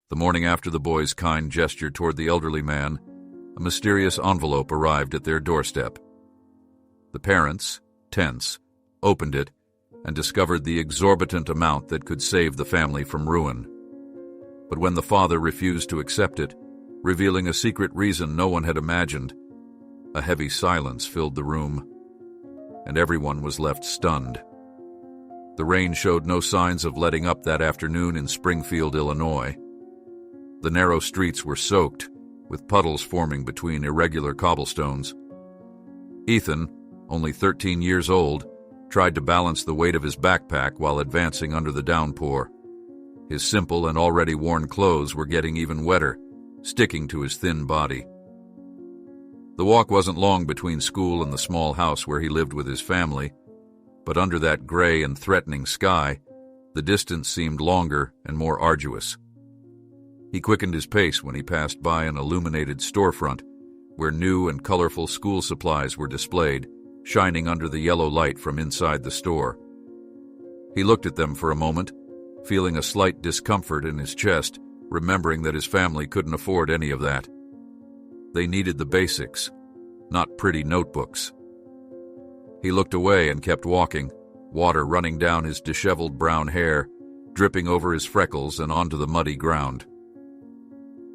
The morning after the boy's kind gesture toward the elderly man, a mysterious envelope arrived at their doorstep. The parents, tense, opened it and discovered the exorbitant amount that could save the family from ruin. But when the father refused to accept it, revealing a secret reason no one had imagined, a heavy silence filled the room, and everyone was left stunned. The rain showed no signs of letting up that afternoon in Springfield, Illinois. The narrow streets were soaked, with puddles forming between irregular cobblestones. Ethan, only 13 years old, tried to balance the weight of his backpack while advancing under the downpour. His simple and already worn clothes were getting even wetter, sticking to his thin body. The walk wasn't long between school and the small house where he lived with his family, but under that gray and threatening sky, the distance seemed longer and more arduous. He quickened his pace when he passed by an illuminated storefront where new and colorful school supplies were displayed, shining under the yellow light from inside the store. He looked at them for a moment, feeling a slight discomfort in his chest, remembering that his family couldn't afford any of that. They needed the basics, not pretty notebooks. He looked away and kept walking, water running down his disheveled brown hair, dripping over his freckles and onto the muddy ground.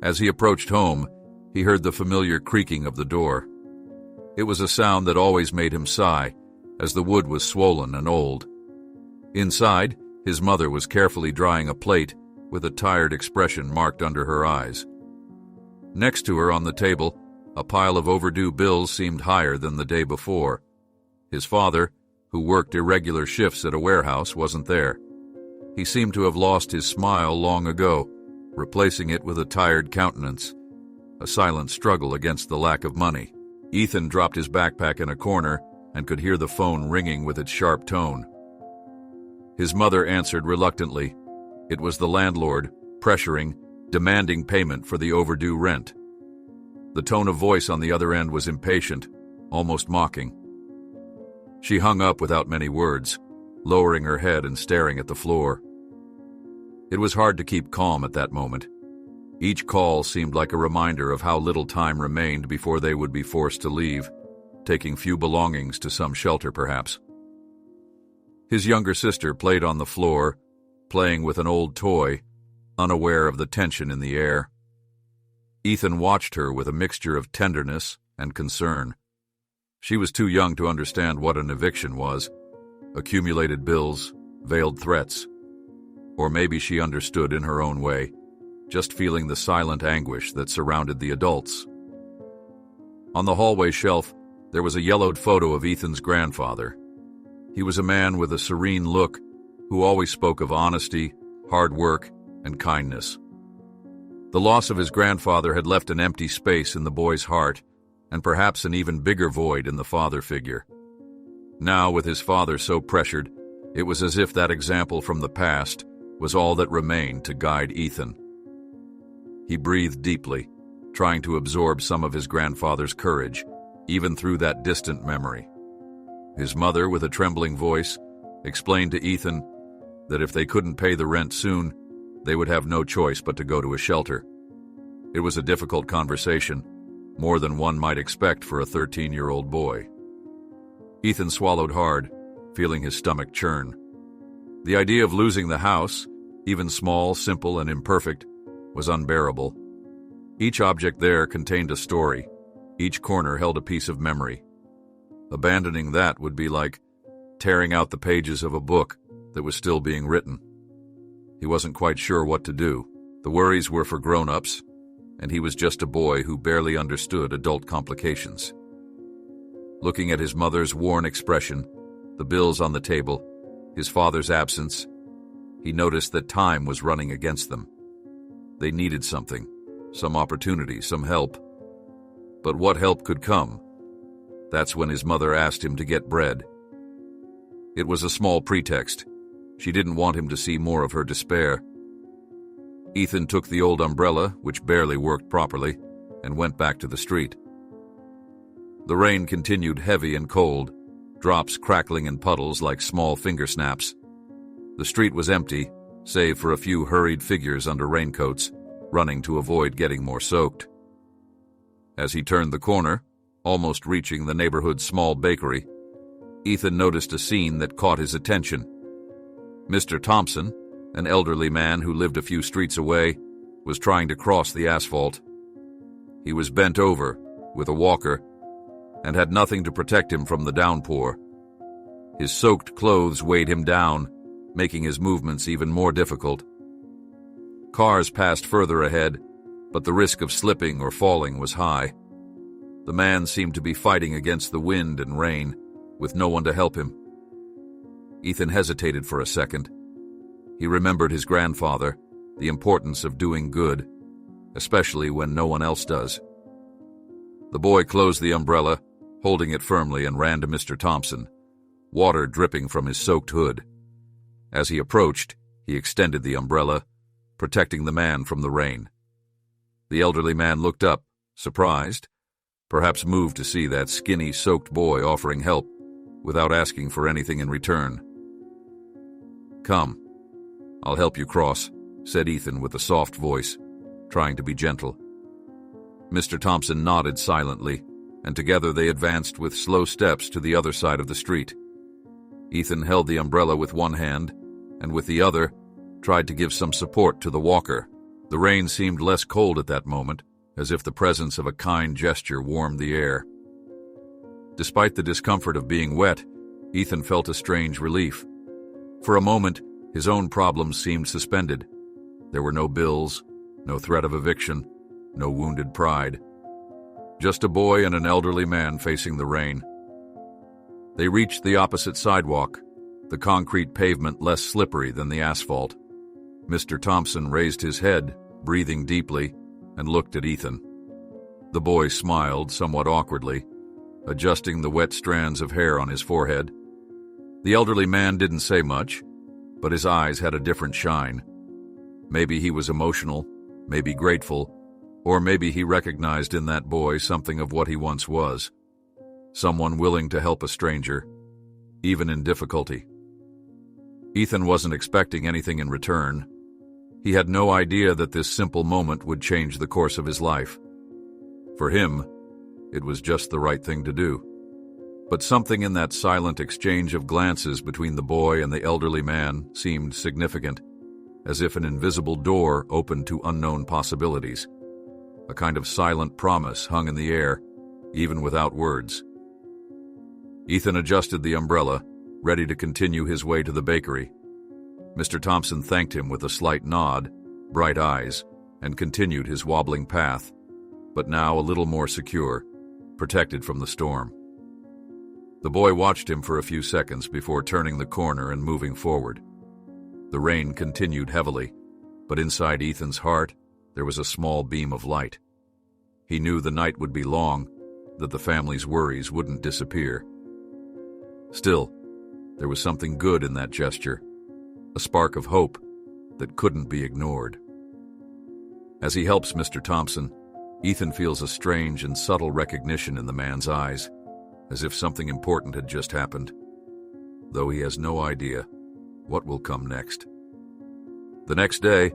As he approached home, he heard the familiar creaking of the door. It was a sound that always made him sigh, as the wood was swollen and old. Inside, his mother was carefully drying a plate with a tired expression marked under her eyes. Next to her on the table, a pile of overdue bills seemed higher than the day before. His father, who worked irregular shifts at a warehouse, wasn't there. He seemed to have lost his smile long ago, replacing it with a tired countenance, a silent struggle against the lack of money. Ethan dropped his backpack in a corner and could hear the phone ringing with its sharp tone. His mother answered reluctantly. It was the landlord, pressuring, demanding payment for the overdue rent. The tone of voice on the other end was impatient, almost mocking. She hung up without many words, lowering her head and staring at the floor. It was hard to keep calm at that moment. Each call seemed like a reminder of how little time remained before they would be forced to leave, taking few belongings to some shelter perhaps. His younger sister played on the floor, playing with an old toy, unaware of the tension in the air. Ethan watched her with a mixture of tenderness and concern. She was too young to understand what an eviction was, accumulated bills, veiled threats. Or maybe she understood in her own way, just feeling the silent anguish that surrounded the adults. On the hallway shelf, there was a yellowed photo of Ethan's grandfather. He was a man with a serene look who always spoke of honesty, hard work, and kindness. The loss of his grandfather had left an empty space in the boy's heart, and perhaps an even bigger void in the father figure. Now, with his father so pressured, it was as if that example from the past was all that remained to guide Ethan. He breathed deeply, trying to absorb some of his grandfather's courage, even through that distant memory. His mother, with a trembling voice, explained to Ethan that if they couldn't pay the rent soon, they would have no choice but to go to a shelter. It was a difficult conversation, more than one might expect for a 13-year-old boy. Ethan swallowed hard, feeling his stomach churn. The idea of losing the house, even small, simple, and imperfect, was unbearable. Each object there contained a story. Each corner held a piece of memory. Abandoning that would be like tearing out the pages of a book that was still being written. He wasn't quite sure what to do. The worries were for grown-ups, and he was just a boy who barely understood adult complications. Looking at his mother's worn expression, the bills on the table, his father's absence, he noticed that time was running against them. They needed something, some opportunity, some help. But what help could come? That's when his mother asked him to get bread. It was a small pretext. She didn't want him to see more of her despair. Ethan took the old umbrella, which barely worked properly, and went back to the street. The rain continued heavy and cold, drops crackling in puddles like small finger snaps. The street was empty, save for a few hurried figures under raincoats, running to avoid getting more soaked. As he turned the corner, almost reaching the neighborhood's small bakery, Ethan noticed a scene that caught his attention. Mr. Thompson, an elderly man who lived a few streets away, was trying to cross the asphalt. He was bent over, with a walker, and had nothing to protect him from the downpour. His soaked clothes weighed him down, making his movements even more difficult. Cars passed further ahead, but the risk of slipping or falling was high. The man seemed to be fighting against the wind and rain, with no one to help him. Ethan hesitated for a second. He remembered his grandfather, the importance of doing good, especially when no one else does. The boy closed the umbrella, holding it firmly, and ran to Mr. Thompson, water dripping from his soaked hood. As he approached, he extended the umbrella, protecting the man from the rain. The elderly man looked up, surprised, perhaps moved to see that skinny, soaked boy offering help without asking for anything in return. "Come, I'll help you cross," said Ethan with a soft voice, trying to be gentle. Mr. Thompson nodded silently, and together they advanced with slow steps to the other side of the street. Ethan held the umbrella with one hand, and with the other, tried to give some support to the walker. The rain seemed less cold at that moment, as if the presence of a kind gesture warmed the air. Despite the discomfort of being wet, Ethan felt a strange relief. For a moment, his own problems seemed suspended. There were no bills, no threat of eviction, no wounded pride. Just a boy and an elderly man facing the rain. They reached the opposite sidewalk, the concrete pavement less slippery than the asphalt. Mr. Thompson raised his head, breathing deeply, and looked at Ethan. The boy smiled somewhat awkwardly, adjusting the wet strands of hair on his forehead. The elderly man didn't say much, but his eyes had a different shine. Maybe he was emotional, maybe grateful, or maybe he recognized in that boy something of what he once was. Someone willing to help a stranger, even in difficulty. Ethan wasn't expecting anything in return. He had no idea that this simple moment would change the course of his life. For him, it was just the right thing to do. But something in that silent exchange of glances between the boy and the elderly man seemed significant, as if an invisible door opened to unknown possibilities. A kind of silent promise hung in the air, even without words. Ethan adjusted the umbrella, ready to continue his way to the bakery. Mr. Thompson thanked him with a slight nod, bright eyes, and continued his wobbling path, but now a little more secure, protected from the storm. The boy watched him for a few seconds before turning the corner and moving forward. The rain continued heavily, but inside Ethan's heart, there was a small beam of light. He knew the night would be long, that the family's worries wouldn't disappear. Still, there was something good in that gesture, a spark of hope that couldn't be ignored. As he helps Mr. Thompson, Ethan feels a strange and subtle recognition in the man's eyes, as if something important had just happened, though he has no idea what will come next. The next day,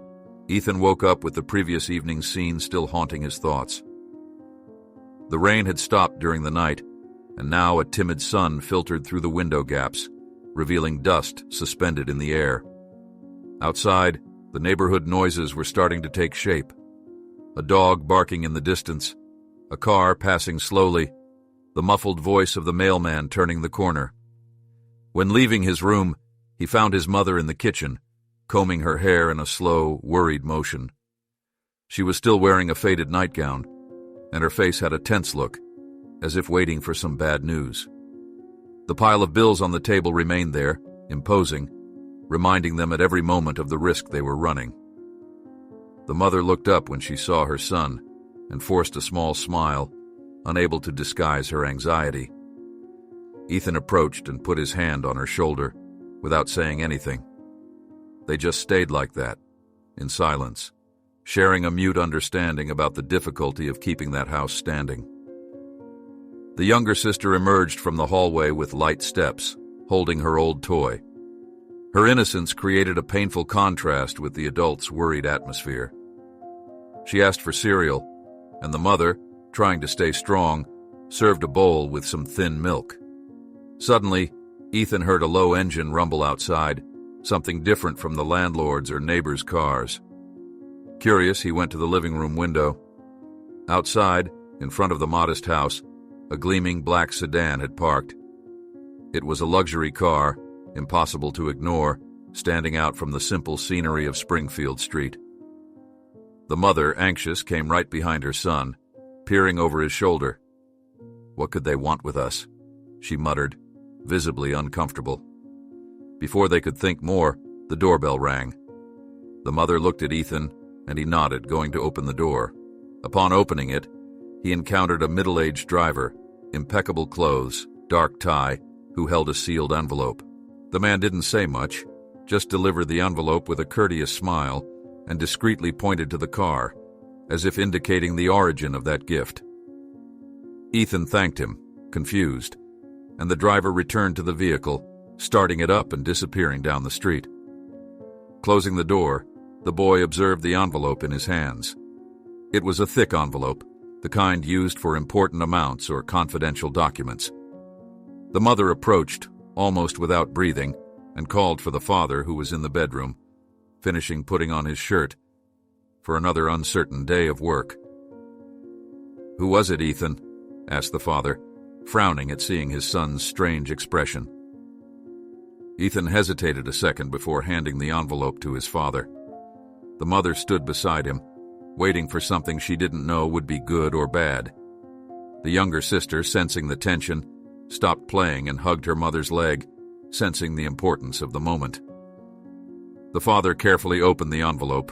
Ethan woke up with the previous evening's scene still haunting his thoughts. The rain had stopped during the night, and now a timid sun filtered through the window gaps, revealing dust suspended in the air. Outside, the neighborhood noises were starting to take shape. A dog barking in the distance, a car passing slowly, the muffled voice of the mailman turning the corner. When leaving his room, he found his mother in the kitchen, combing her hair in a slow, worried motion. She was still wearing a faded nightgown, and her face had a tense look, as if waiting for some bad news. The pile of bills on the table remained there, imposing, reminding them at every moment of the risk they were running. The mother looked up when she saw her son and forced a small smile, unable to disguise her anxiety. Ethan approached and put his hand on her shoulder, without saying anything. They just stayed like that, in silence, sharing a mute understanding about the difficulty of keeping that house standing. The younger sister emerged from the hallway with light steps, holding her old toy. Her innocence created a painful contrast with the adults' worried atmosphere. She asked for cereal, and the mother, trying to stay strong, served a bowl with some thin milk. Suddenly, Ethan heard a low engine rumble outside, something different from the landlord's or neighbors' cars. Curious, he went to the living room window. Outside, in front of the modest house, a gleaming black sedan had parked. It was a luxury car, impossible to ignore, standing out from the simple scenery of Springfield Street. The mother, anxious, came right behind her son, peering over his shoulder. "What could they want with us?" she muttered, visibly uncomfortable. Before they could think more, the doorbell rang. The mother looked at Ethan, and he nodded, going to open the door. Upon opening it, he encountered a middle-aged driver, impeccable clothes, dark tie, who held a sealed envelope. The man didn't say much, just delivered the envelope with a courteous smile and discreetly pointed to the car, as if indicating the origin of that gift. Ethan thanked him, confused, and the driver returned to the vehicle, starting it up and disappearing down the street. Closing the door, the boy observed the envelope in his hands. It was a thick envelope, the kind used for important amounts or confidential documents. The mother approached, almost without breathing, and called for the father, who was in the bedroom, finishing putting on his shirt for another uncertain day of work. "Who was it, Ethan?" asked the father, frowning at seeing his son's strange expression. Ethan hesitated a second before handing the envelope to his father. The mother stood beside him, waiting for something she didn't know would be good or bad. The younger sister, sensing the tension, stopped playing and hugged her mother's leg, sensing the importance of the moment. The father carefully opened the envelope.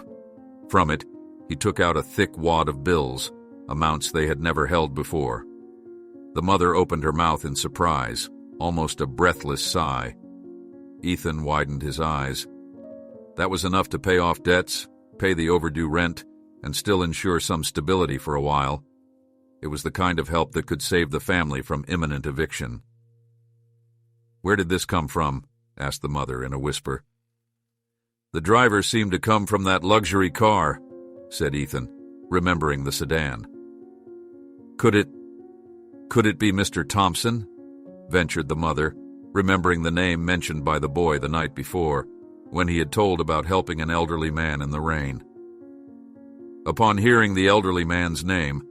From it, he took out a thick wad of bills, amounts they had never held before. The mother opened her mouth in surprise, almost a breathless sigh. Ethan widened his eyes. That was enough to pay off debts, pay the overdue rent, and still ensure some stability for a while. It was the kind of help that could save the family from imminent eviction. "Where did this come from?" asked the mother in a whisper. "The driver seemed to come from that luxury car," said Ethan, remembering the sedan. Could it be Mr. Thompson?" ventured the mother, remembering the name mentioned by the boy the night before, when he had told about helping an elderly man in the rain. Upon hearing the elderly man's name,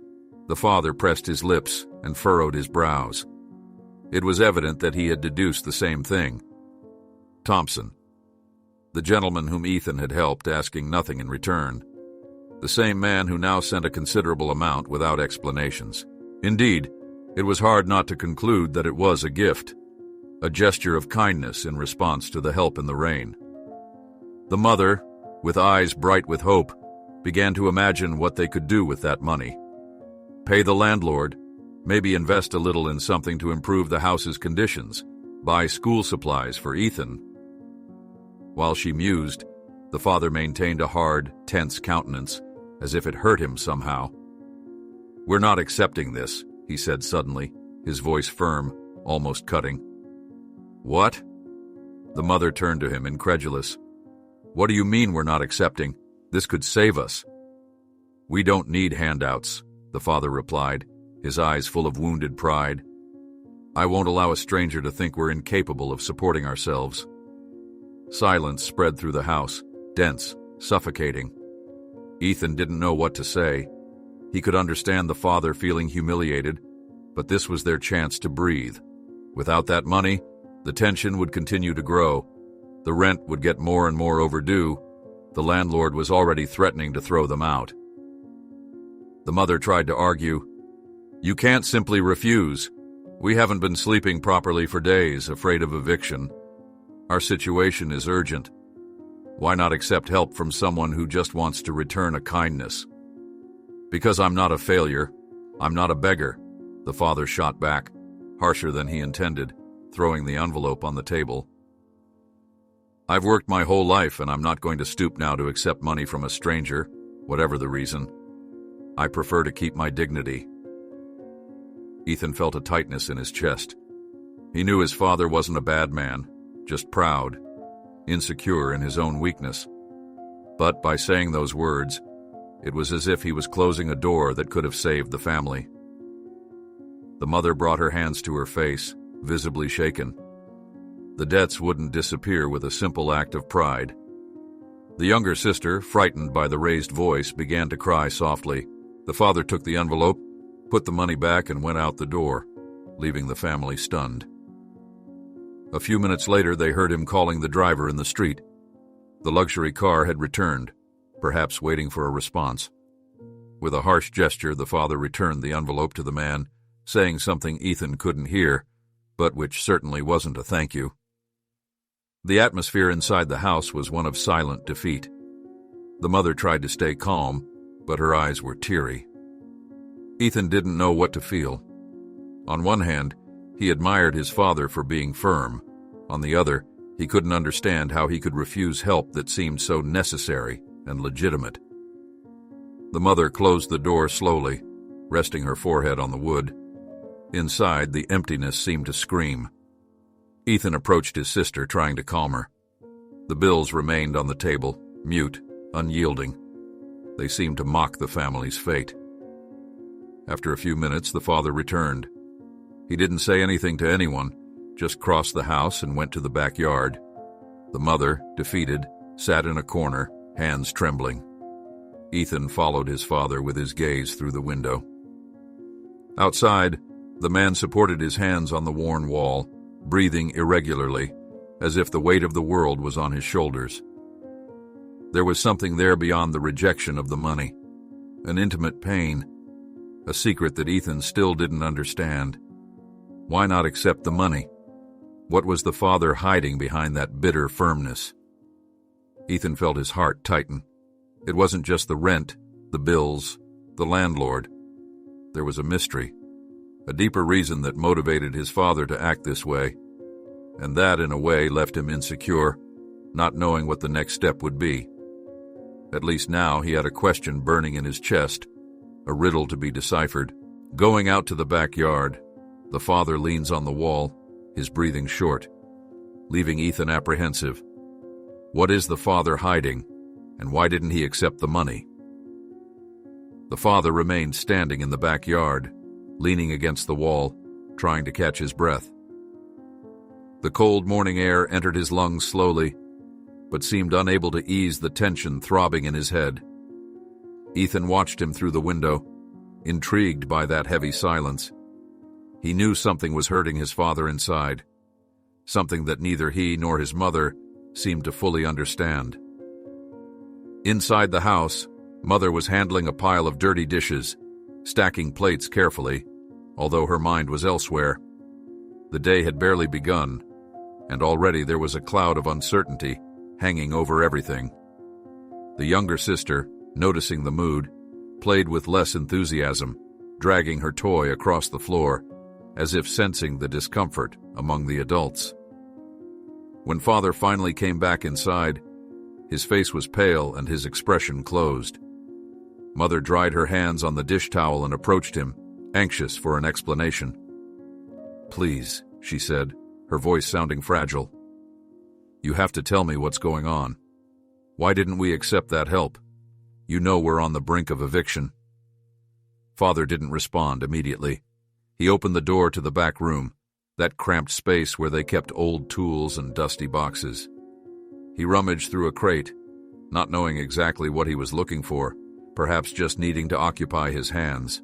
the father pressed his lips and furrowed his brows. It was evident that he had deduced the same thing. Thompson, the gentleman whom Ethan had helped, asking nothing in return. The same man who now sent a considerable amount without explanations. Indeed, it was hard not to conclude that it was a gift, a gesture of kindness in response to the help in the rain. The mother, with eyes bright with hope, began to imagine what they could do with that money. Pay the landlord, maybe invest a little in something to improve the house's conditions, buy school supplies for Ethan. While she mused, the father maintained a hard, tense countenance, as if it hurt him somehow. "We're not accepting this," he said suddenly, his voice firm, almost cutting. "What?" The mother turned to him, incredulous. "What do you mean we're not accepting? This could save us." "We don't need handouts," the father replied, his eyes full of wounded pride. "I won't allow a stranger to think we're incapable of supporting ourselves." Silence spread through the house, dense, suffocating. Ethan didn't know what to say. He could understand the father feeling humiliated, but this was their chance to breathe. Without that money, the tension would continue to grow. The rent would get more and more overdue. The landlord was already threatening to throw them out. The mother tried to argue. "You can't simply refuse. We haven't been sleeping properly for days, afraid of eviction. Our situation is urgent. Why not accept help from someone who just wants to return a kindness?" "Because I'm not a failure. I'm not a beggar," the father shot back, harsher than he intended, throwing the envelope on the table. "I've worked my whole life, and I'm not going to stoop now to accept money from a stranger, whatever the reason. I prefer to keep my dignity." Ethan felt a tightness in his chest. He knew his father wasn't a bad man, just proud, insecure in his own weakness. But by saying those words, It was as if he was closing a door that could have saved the family. The mother brought her hands to her face, visibly shaken. The debts wouldn't disappear with a simple act of pride. The younger sister, frightened by the raised voice, began to cry softly. The father took the envelope, put the money back, and went out the door, leaving the family stunned. A few minutes later, they heard him calling the driver in the street. The luxury car had returned, perhaps waiting for a response. With a harsh gesture, the father returned the envelope to the man, saying something Ethan couldn't hear, but which certainly wasn't a thank you. The atmosphere inside the house was one of silent defeat. The mother tried to stay calm, but her eyes were teary. Ethan didn't know what to feel. On one hand, he admired his father for being firm. On the other, he couldn't understand how he could refuse help that seemed so necessary and legitimate. The mother closed the door slowly, resting her forehead on the wood. Inside, the emptiness seemed to scream. Ethan approached his sister, trying to calm her. The bills remained on the table, mute, unyielding. They seemed to mock the family's fate. After a few minutes, the father returned. He didn't say anything to anyone, just crossed the house and went to the backyard. The mother, defeated, sat in a corner, hands trembling. Ethan followed his father with his gaze through the window. Outside, the man supported his hands on the worn wall, breathing irregularly, as if the weight of the world was on his shoulders. There was something there beyond the rejection of the money, an intimate pain, a secret that Ethan still didn't understand. Why not accept the money? What was the father hiding behind that bitter firmness? Ethan felt his heart tighten. It wasn't just the rent, the bills, the landlord. There was a mystery, a deeper reason that motivated his father to act this way, and that, in a way, left him insecure, not knowing what the next step would be. At least now he had a question burning in his chest, a riddle to be deciphered. Going out to the backyard, the father leans on the wall, his breathing short, leaving Ethan apprehensive. What is the father hiding, and why didn't he accept the money? The father remained standing in the backyard, leaning against the wall, trying to catch his breath. The cold morning air entered his lungs slowly, but seemed unable to ease the tension throbbing in his head. Ethan watched him through the window, intrigued by that heavy silence. He knew something was hurting his father inside, something that neither he nor his mother seemed to fully understand. Inside the house, Mother was handling a pile of dirty dishes, stacking plates carefully, although her mind was elsewhere. The day had barely begun, and already there was a cloud of uncertainty hanging over everything. The younger sister, noticing the mood, played with less enthusiasm, dragging her toy across the floor, as if sensing the discomfort among the adults. When Father finally came back inside, his face was pale and his expression closed. Mother dried her hands on the dish towel and approached him, anxious for an explanation. "Please," she said, her voice sounding fragile. "You have to tell me what's going on. Why didn't we accept that help? You know we're on the brink of eviction." Father didn't respond immediately. He opened the door to the back room, that cramped space where they kept old tools and dusty boxes. He rummaged through a crate, not knowing exactly what he was looking for, perhaps just needing to occupy his hands.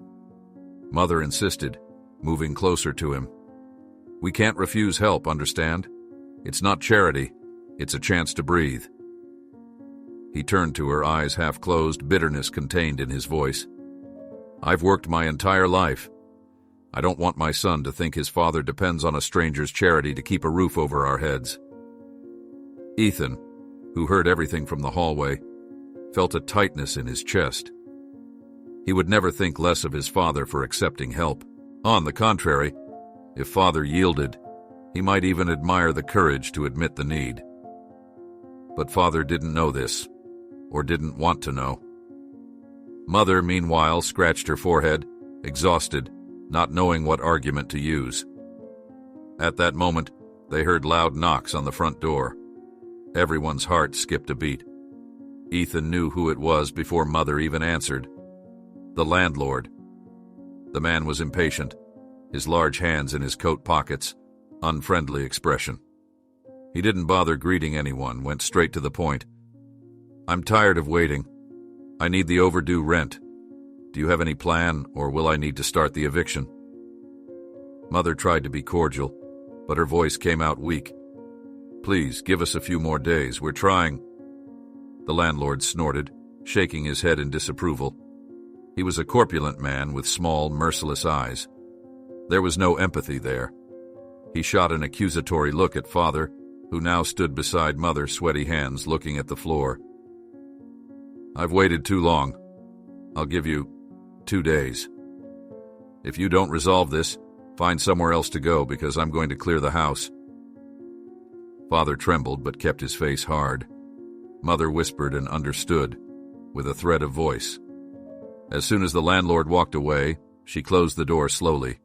Mother insisted, moving closer to him. "We can't refuse help, understand? It's not charity, it's a chance to breathe." He turned to her, eyes half closed, bitterness contained in his voice. "I've worked my entire life. I don't want my son to think his father depends on a stranger's charity to keep a roof over our heads." Ethan, who heard everything from the hallway, felt a tightness in his chest. He would never think less of his father for accepting help. On the contrary, if Father yielded, he might even admire the courage to admit the need. But Father didn't know this, or didn't want to know. Mother, meanwhile, scratched her forehead, exhausted, not knowing what argument to use. At that moment, they heard loud knocks on the front door. Everyone's heart skipped a beat. Ethan knew who it was before Mother even answered. The landlord. The man was impatient, his large hands in his coat pockets, unfriendly expression. He didn't bother greeting anyone, went straight to the point. "I'm tired of waiting. I need the overdue rent. Do you have any plan, or will I need to start the eviction?" Mother tried to be cordial, but her voice came out weak. "Please, give us a few more days. We're trying." The landlord snorted, shaking his head in disapproval. He was a corpulent man with small, merciless eyes. There was no empathy there. He shot an accusatory look at Father, who now stood beside Mother, sweaty hands looking at the floor. "I've waited too long. I'll give you 2 days. If you don't resolve this, find somewhere else to go, because I'm going to clear the house." Father trembled but kept his face hard. Mother whispered and understood, with a thread of voice. As soon as the landlord walked away, she closed the door slowly.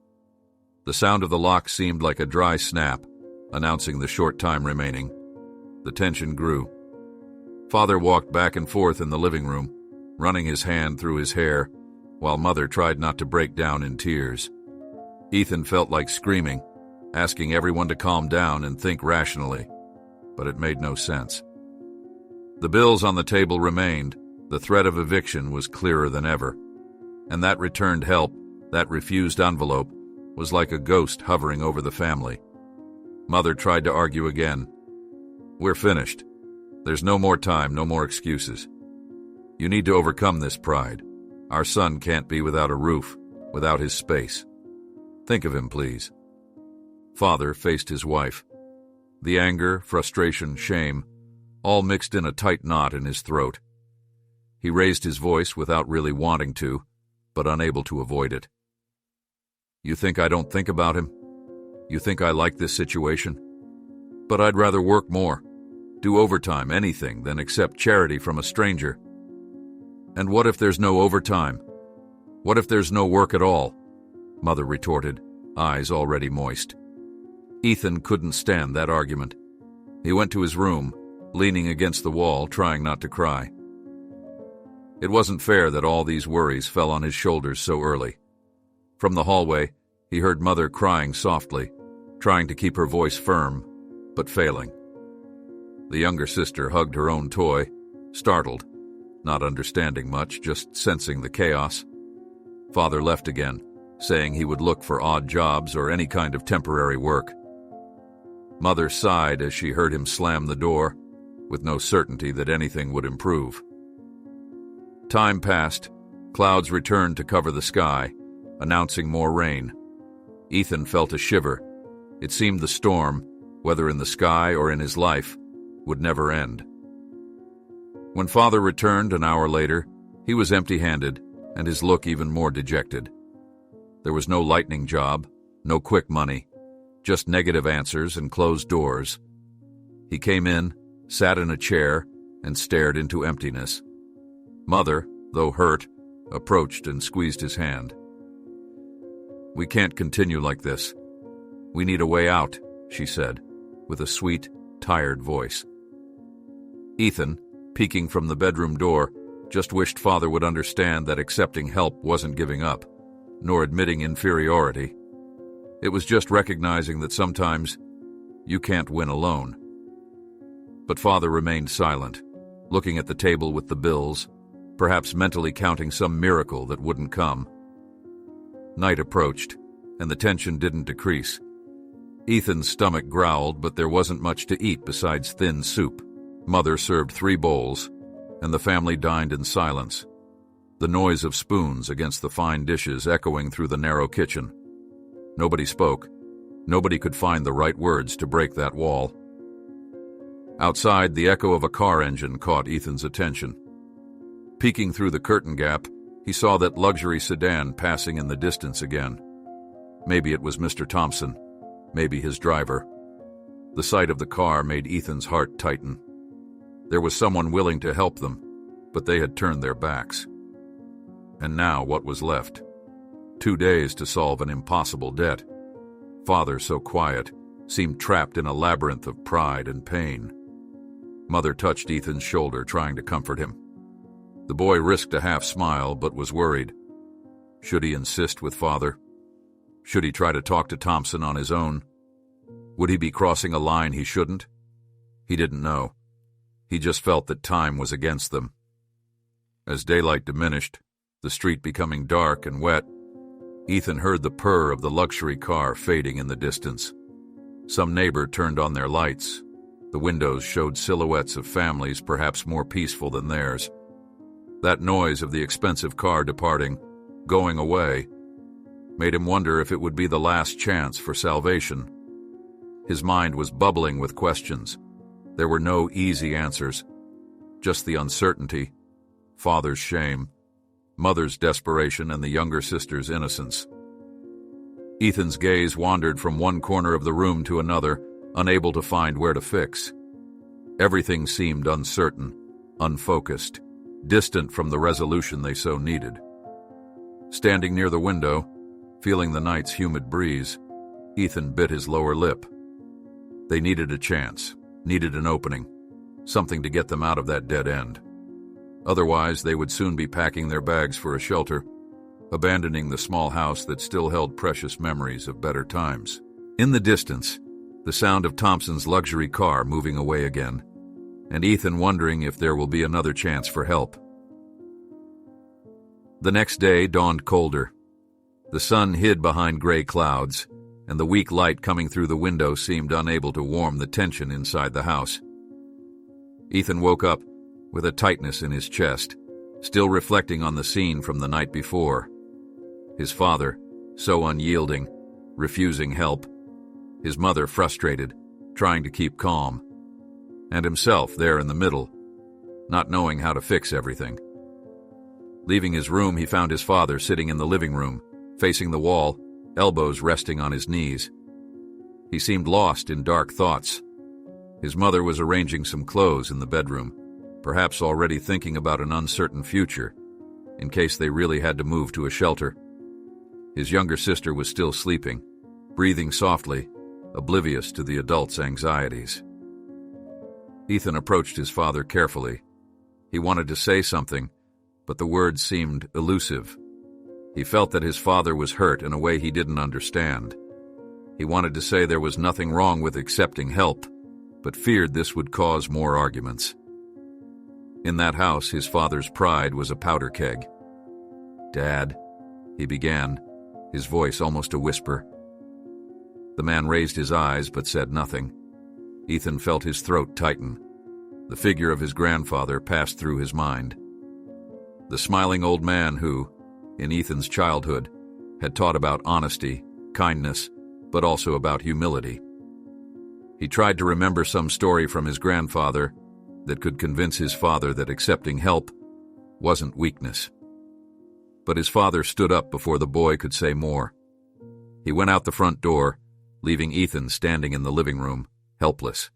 The sound of the lock seemed like a dry snap, announcing the short time remaining. The tension grew. Father walked back and forth in the living room, running his hand through his hair, while Mother tried not to break down in tears. Ethan felt like screaming, asking everyone to calm down and think rationally, but it made no sense. The bills on the table remained. The threat of eviction was clearer than ever, and that returned help, that refused envelope, was like a ghost hovering over the family. Mother tried to argue again. "We're finished. There's no more time, no more excuses. You need to overcome this pride. Our son can't be without a roof, without his space. Think of him, please." Father faced his wife. The anger, frustration, shame, all mixed in a tight knot in his throat. He raised his voice without really wanting to, but unable to avoid it. "You think I don't think about him? You think I like this situation? But I'd rather work more, do overtime, anything, than accept charity from a stranger. And what if there's no overtime? What if there's no work at all?" Mother retorted, eyes already moist. Ethan couldn't stand that argument. He went to his room, leaning against the wall, trying not to cry. It wasn't fair that all these worries fell on his shoulders so early. From the hallway, he heard Mother crying softly, trying to keep her voice firm, but failing. The younger sister hugged her own toy, startled, not understanding much, just sensing the chaos. Father left again, saying he would look for odd jobs or any kind of temporary work. Mother sighed as she heard him slam the door, with no certainty that anything would improve. Time passed. Clouds returned to cover the sky, announcing more rain. Ethan felt a shiver. It seemed the storm, whether in the sky or in his life, would never end. When Father returned an hour later, he was empty-handed, and his look even more dejected. There was no lightning job, no quick money, just negative answers and closed doors. He came in, sat in a chair, and stared into emptiness. Mother, though hurt, approached and squeezed his hand. "We can't continue like this. We need a way out," she said, with a sweet, tired voice. Ethan, peeking from the bedroom door, just wished Father would understand that accepting help wasn't giving up, nor admitting inferiority. It was just recognizing that sometimes you can't win alone. But Father remained silent, looking at the table with the bills, perhaps mentally counting some miracle that wouldn't come. Night approached, and the tension didn't decrease. Ethan's stomach growled, but there wasn't much to eat besides thin soup. Mother served 3 bowls, and the family dined in silence, the noise of spoons against the fine dishes echoing through the narrow kitchen. Nobody spoke. Nobody could find the right words to break that wall. Outside, the echo of a car engine caught Ethan's attention. Peeking through the curtain gap, he saw that luxury sedan passing in the distance again. Maybe it was Mr. Thompson, maybe his driver. The sight of the car made Ethan's heart tighten. There was someone willing to help them, but they had turned their backs. And now what was left? 2 days to solve an impossible debt. Father, so quiet, seemed trapped in a labyrinth of pride and pain. Mother touched Ethan's shoulder, trying to comfort him. The boy risked a half smile, but was worried. Should he insist with Father? Should he try to talk to Thompson on his own? Would he be crossing a line he shouldn't? He didn't know. He just felt that time was against them. As daylight diminished, the street becoming dark and wet, Ethan heard the purr of the luxury car fading in the distance. Some neighbor turned on their lights. The windows showed silhouettes of families perhaps more peaceful than theirs. That noise of the expensive car departing, going away, made him wonder if it would be the last chance for salvation. His mind was bubbling with questions. There were no easy answers, just the uncertainty, Father's shame, Mother's desperation, and the younger sister's innocence. Ethan's gaze wandered from one corner of the room to another, unable to find where to fix. Everything seemed uncertain, unfocused, distant from the resolution they so needed. Standing near the window, feeling the night's humid breeze, Ethan bit his lower lip. They needed a chance, needed an opening, something to get them out of that dead end. Otherwise, they would soon be packing their bags for a shelter, abandoning the small house that still held precious memories of better times. In the distance, the sound of Thompson's luxury car moving away again, and Ethan wondering if there will be another chance for help. The next day dawned colder. The sun hid behind gray clouds, and the weak light coming through the window seemed unable to warm the tension inside the house. Ethan woke up with a tightness in his chest, still reflecting on the scene from the night before. His father, so unyielding, refusing help. His mother frustrated, trying to keep calm. And himself there in the middle, not knowing how to fix everything. Leaving his room, he found his father sitting in the living room, facing the wall, elbows resting on his knees. He seemed lost in dark thoughts. His mother was arranging some clothes in the bedroom, perhaps already thinking about an uncertain future, in case they really had to move to a shelter. His younger sister was still sleeping, breathing softly, oblivious to the adult's anxieties. Ethan approached his father carefully. He wanted to say something, but the words seemed elusive. He felt that his father was hurt in a way he didn't understand. He wanted to say there was nothing wrong with accepting help, but feared this would cause more arguments. In that house, his father's pride was a powder keg. "Dad," he began, his voice almost a whisper. The man raised his eyes but said nothing. Ethan felt his throat tighten. The figure of his grandfather passed through his mind. The smiling old man who, in Ethan's childhood, had taught about honesty, kindness, but also about humility. He tried to remember some story from his grandfather that could convince his father that accepting help wasn't weakness. But his father stood up before the boy could say more. He went out the front door, leaving Ethan standing in the living room, helpless.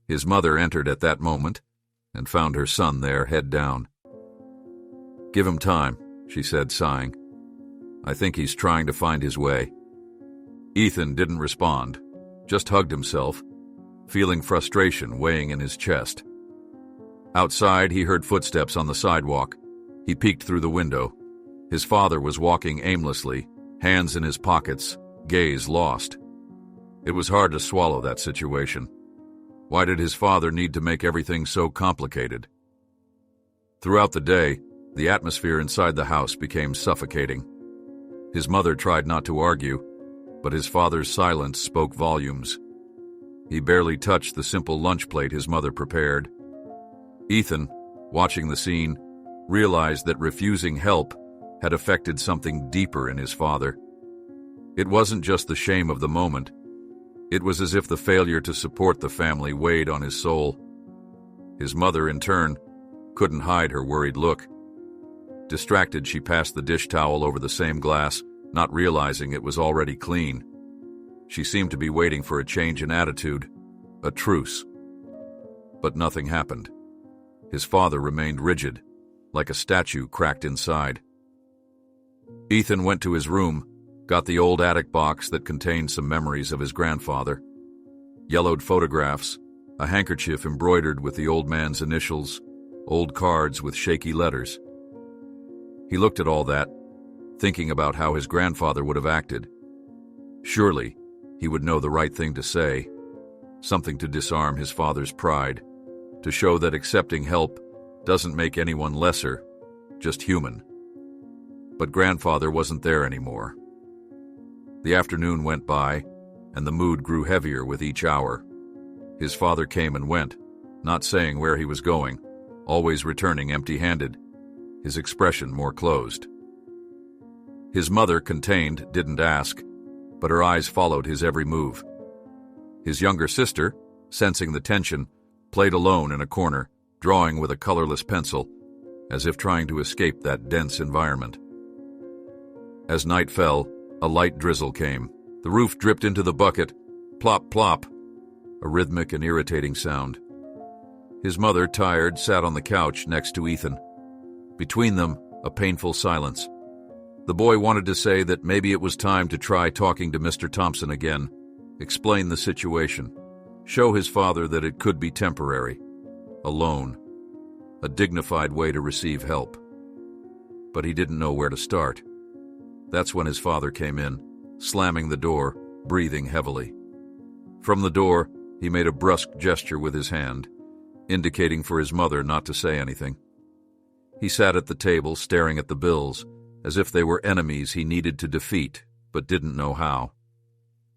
His mother entered at that moment and found her son there, head down. "Give him time," she said, sighing. "I think he's trying to find his way." Ethan didn't respond, just hugged himself, feeling frustration weighing in his chest. Outside, he heard footsteps on the sidewalk. He peeked through the window. His father was walking aimlessly, hands in his pockets, gaze lost. It was hard to swallow that situation. Why did his father need to make everything so complicated? Throughout the day, the atmosphere inside the house became suffocating. His mother tried not to argue, but his father's silence spoke volumes. He barely touched the simple lunch plate his mother prepared. Ethan, watching the scene, realized that refusing help had affected something deeper in his father. It wasn't just the shame of the moment. It was as if the failure to support the family weighed on his soul. His mother, in turn, couldn't hide her worried look. Distracted, she passed the dish towel over the same glass, not realizing it was already clean. She seemed to be waiting for a change in attitude, a truce. But nothing happened. His father remained rigid, like a statue cracked inside. Ethan went to his room, got the old attic box that contained some memories of his grandfather. Yellowed photographs, a handkerchief embroidered with the old man's initials, old cards with shaky letters. He looked at all that, thinking about how his grandfather would have acted. Surely, he would know the right thing to say, something to disarm his father's pride, to show that accepting help doesn't make anyone lesser, just human. But grandfather wasn't there anymore. The afternoon went by, and the mood grew heavier with each hour. His father came and went, not saying where he was going, always returning empty-handed, his expression more closed. His mother, contained, didn't ask, but her eyes followed his every move. His younger sister, sensing the tension, played alone in a corner, drawing with a colorless pencil, as if trying to escape that dense environment. As night fell, a light drizzle came. The roof dripped into the bucket. Plop, plop, a rhythmic and irritating sound. His mother, tired, sat on the couch next to Ethan. Between them, a painful silence. The boy wanted to say that maybe it was time to try talking to Mr. Thompson again, explain the situation, show his father that it could be temporary, a loan, a dignified way to receive help. But he didn't know where to start. That's when his father came in, slamming the door, breathing heavily. From the door, he made a brusque gesture with his hand, indicating for his mother not to say anything. He sat at the table staring at the bills, as if they were enemies he needed to defeat, but didn't know how.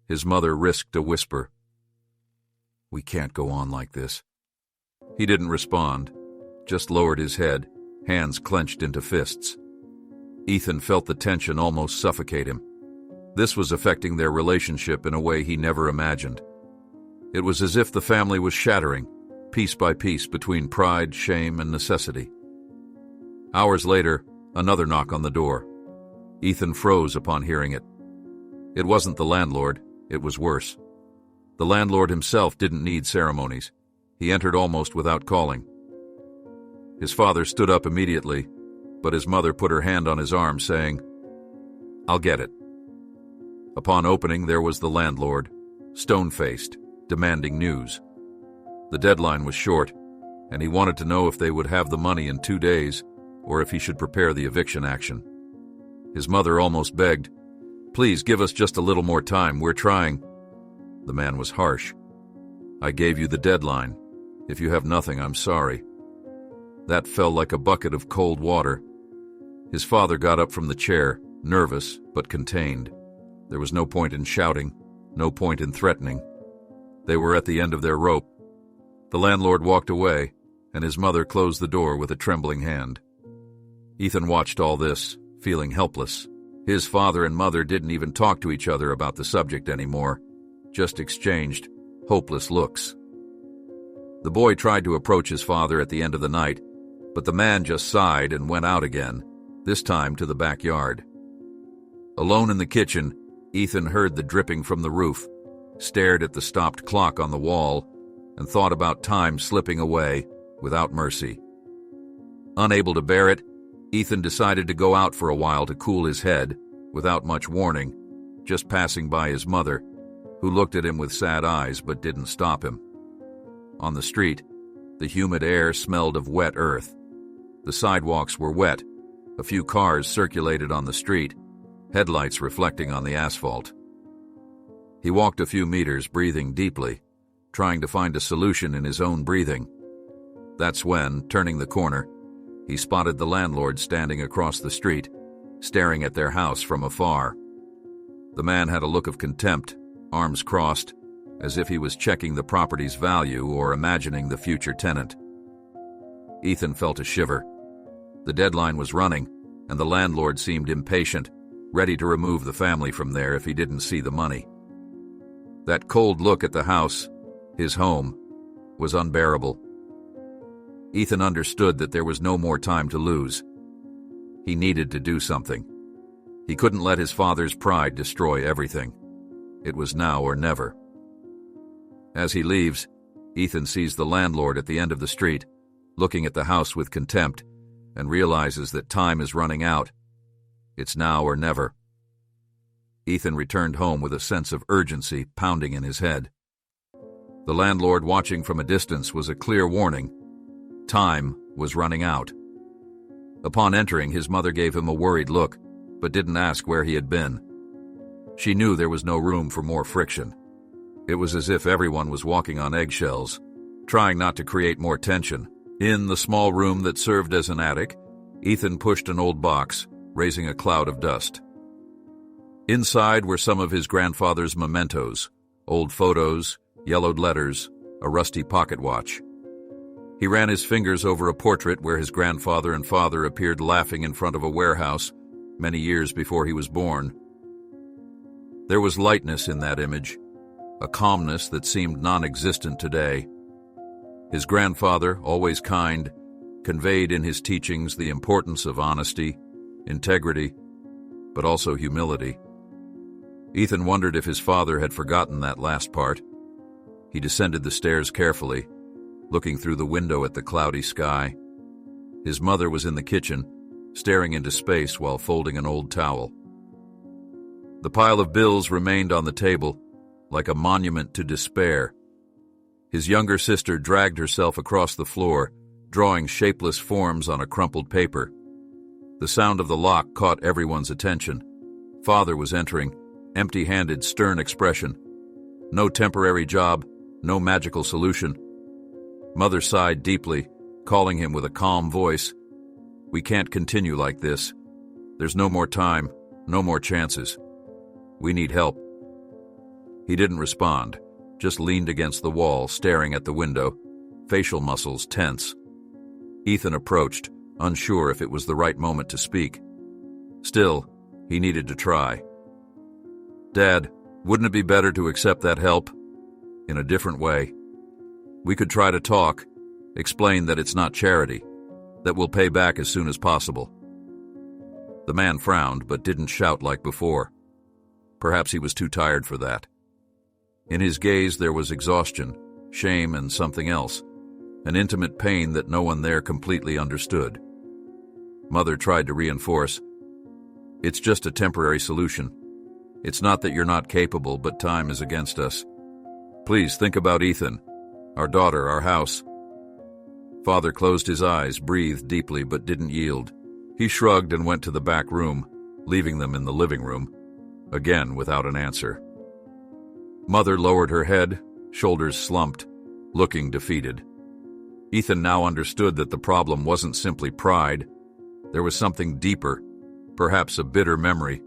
His mother risked a whisper. "We can't go on like this." He didn't respond, just lowered his head, hands clenched into fists. Ethan felt the tension almost suffocate him. This was affecting their relationship in a way he never imagined. It was as if the family was shattering, piece by piece, between pride, shame, and necessity. Hours later, another knock on the door. Ethan froze upon hearing it. It wasn't the landlord, it was worse. The landlord himself didn't need ceremonies. He entered almost without calling. His father stood up immediately, but his mother put her hand on his arm, saying, "I'll get it." Upon opening, there was the landlord, stone-faced, demanding news. The deadline was short, and he wanted to know if they would have the money in 2 days, or if he should prepare the eviction action. His mother almost begged, "Please give us just a little more time, we're trying." The man was harsh. "I gave you the deadline. If you have nothing, I'm sorry." That fell like a bucket of cold water. His father got up from the chair, nervous but contained. There was no point in shouting, no point in threatening. They were at the end of their rope. The landlord walked away, and his mother closed the door with a trembling hand. Ethan watched all this, feeling helpless. His father and mother didn't even talk to each other about the subject anymore, just exchanged hopeless looks. The boy tried to approach his father at the end of the night, but the man just sighed and went out again, this time to the backyard. Alone in the kitchen, Ethan heard the dripping from the roof, stared at the stopped clock on the wall, and thought about time slipping away without mercy. Unable to bear it, Ethan decided to go out for a while to cool his head, without much warning, just passing by his mother, who looked at him with sad eyes but didn't stop him. On the street, the humid air smelled of wet earth. The sidewalks were wet. A few cars circulated on the street, headlights reflecting on the asphalt. He walked a few meters, breathing deeply, trying to find a solution in his own breathing. That's when, turning the corner, he spotted the landlord standing across the street, staring at their house from afar. The man had a look of contempt, arms crossed, as if he was checking the property's value or imagining the future tenant. Ethan felt a shiver. The deadline was running, and the landlord seemed impatient, ready to remove the family from there if he didn't see the money. That cold look at the house, his home, was unbearable. Ethan understood that there was no more time to lose. He needed to do something. He couldn't let his father's pride destroy everything. It was now or never. As he leaves, Ethan sees the landlord at the end of the street, looking at the house with contempt, and realizes that time is running out. It's now or never. Ethan returned home with a sense of urgency pounding in his head. The landlord, watching from a distance, was a clear warning. Time was running out. Upon entering, his mother gave him a worried look, but didn't ask where he had been. She knew there was no room for more friction. It was as if everyone was walking on eggshells, trying not to create more tension. In the small room that served as an attic, Ethan pushed an old box, raising a cloud of dust. Inside were some of his grandfather's mementos, old photos, yellowed letters, a rusty pocket watch. He ran his fingers over a portrait where his grandfather and father appeared laughing in front of a warehouse many years before he was born. There was lightness in that image, a calmness that seemed non-existent today. His grandfather, always kind, conveyed in his teachings the importance of honesty, integrity, but also humility. Ethan wondered if his father had forgotten that last part. He descended the stairs carefully, looking through the window at the cloudy sky. His mother was in the kitchen, staring into space while folding an old towel. The pile of bills remained on the table, like a monument to despair. His younger sister dragged herself across the floor, drawing shapeless forms on a crumpled paper. The sound of the lock caught everyone's attention. Father was entering, empty-handed, stern expression. No temporary job, no magical solution. Mother sighed deeply, calling him with a calm voice. "We can't continue like this. There's no more time, no more chances. We need help." He didn't respond, just leaned against the wall, staring at the window, facial muscles tense. Ethan approached, unsure if it was the right moment to speak. Still, he needed to try. "Dad, wouldn't it be better to accept that help? In a different way. We could try to talk, explain that it's not charity, that we'll pay back as soon as possible." The man frowned, but didn't shout like before. Perhaps he was too tired for that. In his gaze there was exhaustion, shame, and something else, an intimate pain that no one there completely understood. Mother tried to reinforce, "It's just a temporary solution. It's not that you're not capable, but time is against us. Please think about Ethan, our daughter, our house." Father closed his eyes, breathed deeply, but didn't yield. He shrugged and went to the back room, leaving them in the living room, again without an answer. Mother lowered her head, shoulders slumped, looking defeated. Ethan now understood that the problem wasn't simply pride. There was something deeper, perhaps a bitter memory,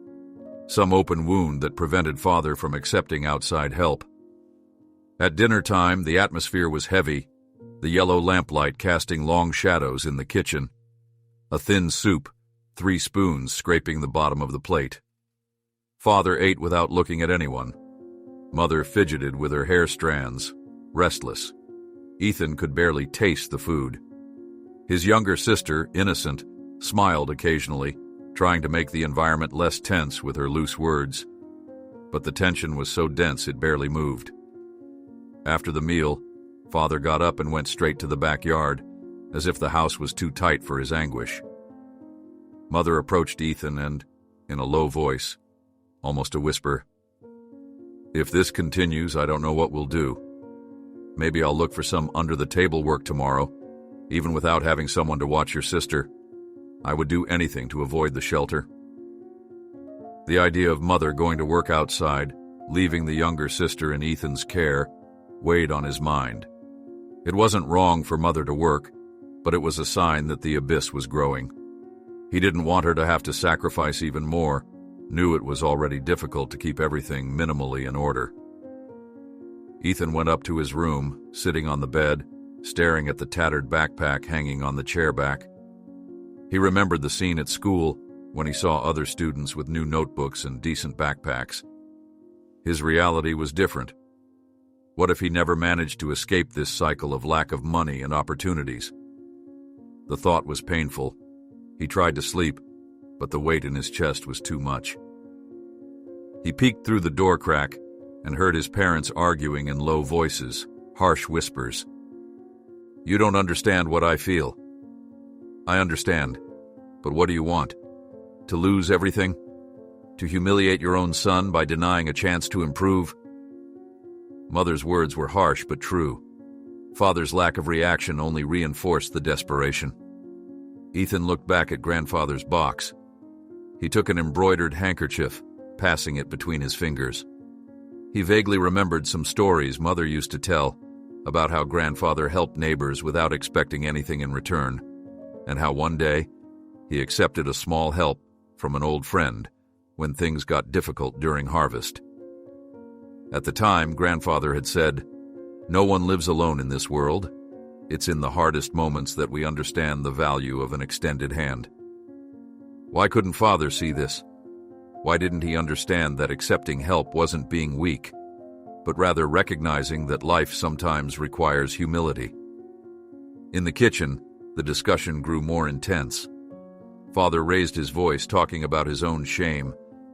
some open wound that prevented Father from accepting outside help. At dinner time, the atmosphere was heavy, the yellow lamplight casting long shadows in the kitchen. A thin soup, 3 spoons scraping the bottom of the plate. Father ate without looking at anyone. Mother fidgeted with her hair strands, restless. Ethan could barely taste the food. His younger sister, innocent, smiled occasionally, trying to make the environment less tense with her loose words. But the tension was so dense it barely moved. After the meal, Father got up and went straight to the backyard, as if the house was too tight for his anguish. Mother approached Ethan and, in a low voice, almost a whisper, "If this continues, I don't know what we'll do. Maybe I'll look for some under-the-table work tomorrow, even without having someone to watch your sister. I would do anything to avoid the shelter." The idea of Mother going to work outside, leaving the younger sister in Ethan's care, weighed on his mind. It wasn't wrong for Mother to work, but it was a sign that the abyss was growing. He didn't want her to have to sacrifice even more, knew it was already difficult to keep everything minimally in order. Ethan went up to his room, sitting on the bed, staring at the tattered backpack hanging on the chair back. He remembered the scene at school when he saw other students with new notebooks and decent backpacks. His reality was different. What if he never managed to escape this cycle of lack of money and opportunities? The thought was painful. He tried to sleep, but the weight in his chest was too much. He peeked through the door crack and heard his parents arguing in low voices, harsh whispers. "You don't understand what I feel." "I understand, but what do you want? To lose everything? To humiliate your own son by denying a chance to improve?" Mother's words were harsh but true. Father's lack of reaction only reinforced the desperation. Ethan looked back at grandfather's box. He took an embroidered handkerchief, passing it between his fingers. He vaguely remembered some stories Mother used to tell about how grandfather helped neighbors without expecting anything in return, and how one day he accepted a small help from an old friend when things got difficult during harvest. At the time, grandfather had said, "No one lives alone in this world. It's in the hardest moments that we understand the value of an extended hand." Why couldn't father see this? Why didn't he understand that accepting help wasn't being weak, but rather recognizing that life sometimes requires humility? In the kitchen, the discussion grew more intense. Father raised his voice, talking about his own shame,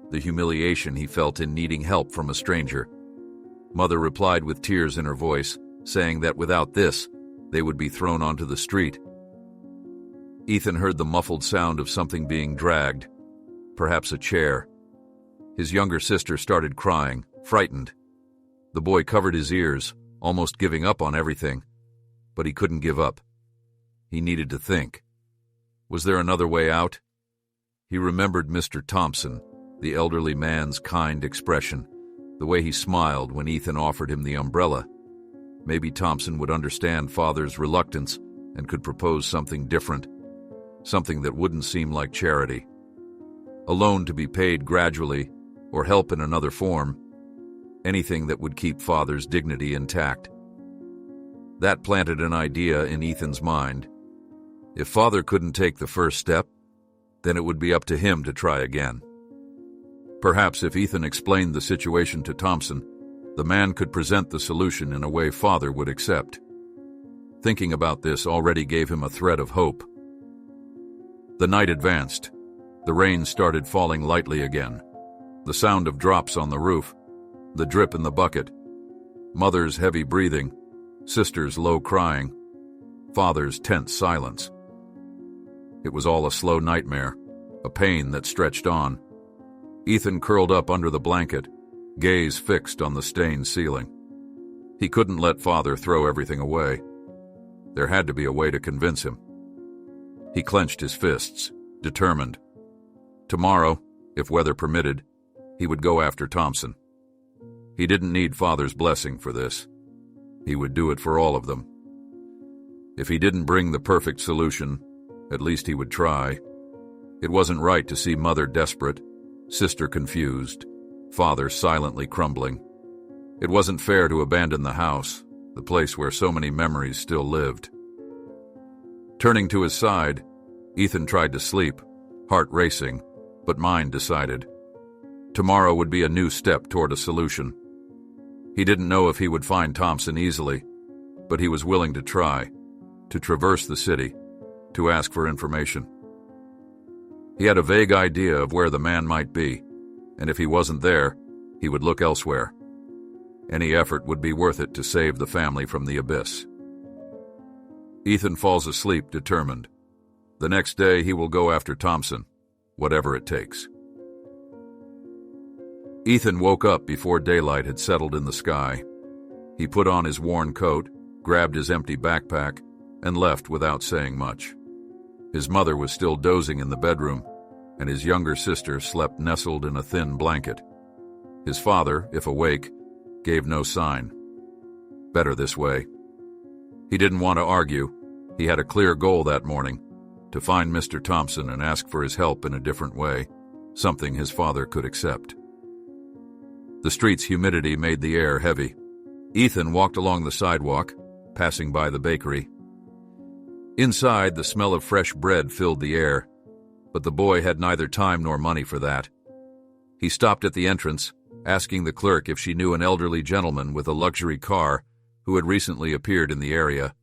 the humiliation he felt in needing help from a stranger. Mother replied with tears in her voice, saying that without this, they would be thrown onto the street. Ethan heard the muffled sound of something being dragged, perhaps a chair. His younger sister started crying, frightened. The boy covered his ears, almost giving up on everything. But he couldn't give up. He needed to think. Was there another way out? He remembered Mr. Thompson, the elderly man's kind expression, the way he smiled when Ethan offered him the umbrella. Maybe Thompson would understand father's reluctance and could propose something different, something that wouldn't seem like charity. A loan to be paid gradually, or help in another form, anything that would keep father's dignity intact. That planted an idea in Ethan's mind. If father couldn't take the first step, then it would be up to him to try again. Perhaps if Ethan explained the situation to Thompson, the man could present the solution in a way father would accept. Thinking about this already gave him a thread of hope. The night advanced. The rain started falling lightly again. The sound of drops on the roof, the drip in the bucket, mother's heavy breathing, sister's low crying, father's tense silence. It was all a slow nightmare, a pain that stretched on. Ethan curled up under the blanket, gaze fixed on the stained ceiling. He couldn't let father throw everything away. There had to be a way to convince him. He clenched his fists, determined. Tomorrow, if weather permitted, he would go after Thompson. He didn't need father's blessing for this. He would do it for all of them. If he didn't bring the perfect solution, at least he would try. It wasn't right to see mother desperate, sister confused, father silently crumbling. It wasn't fair to abandon the house, the place where so many memories still lived. Turning to his side, Ethan tried to sleep, heart racing, but mind decided. Tomorrow would be a new step toward a solution. He didn't know if he would find Thompson easily, but he was willing to try, to traverse the city, to ask for information. He had a vague idea of where the man might be, and if he wasn't there, he would look elsewhere. Any effort would be worth it to save the family from the abyss. Ethan falls asleep determined. The next day he will go after Thompson, whatever it takes. Ethan woke up before daylight had settled in the sky. He put on his worn coat, grabbed his empty backpack, and left without saying much. His mother was still dozing in the bedroom, and his younger sister slept nestled in a thin blanket. His father, if awake, gave no sign. Better this way. He didn't want to argue. He had a clear goal that morning, to find Mr. Thompson and ask for his help in a different way, something his father could accept. The street's humidity made the air heavy. Ethan walked along the sidewalk, passing by the bakery. Inside, the smell of fresh bread filled the air, but the boy had neither time nor money for that. He stopped at the entrance, asking the clerk if she knew an elderly gentleman with a luxury car who had recently appeared in the area.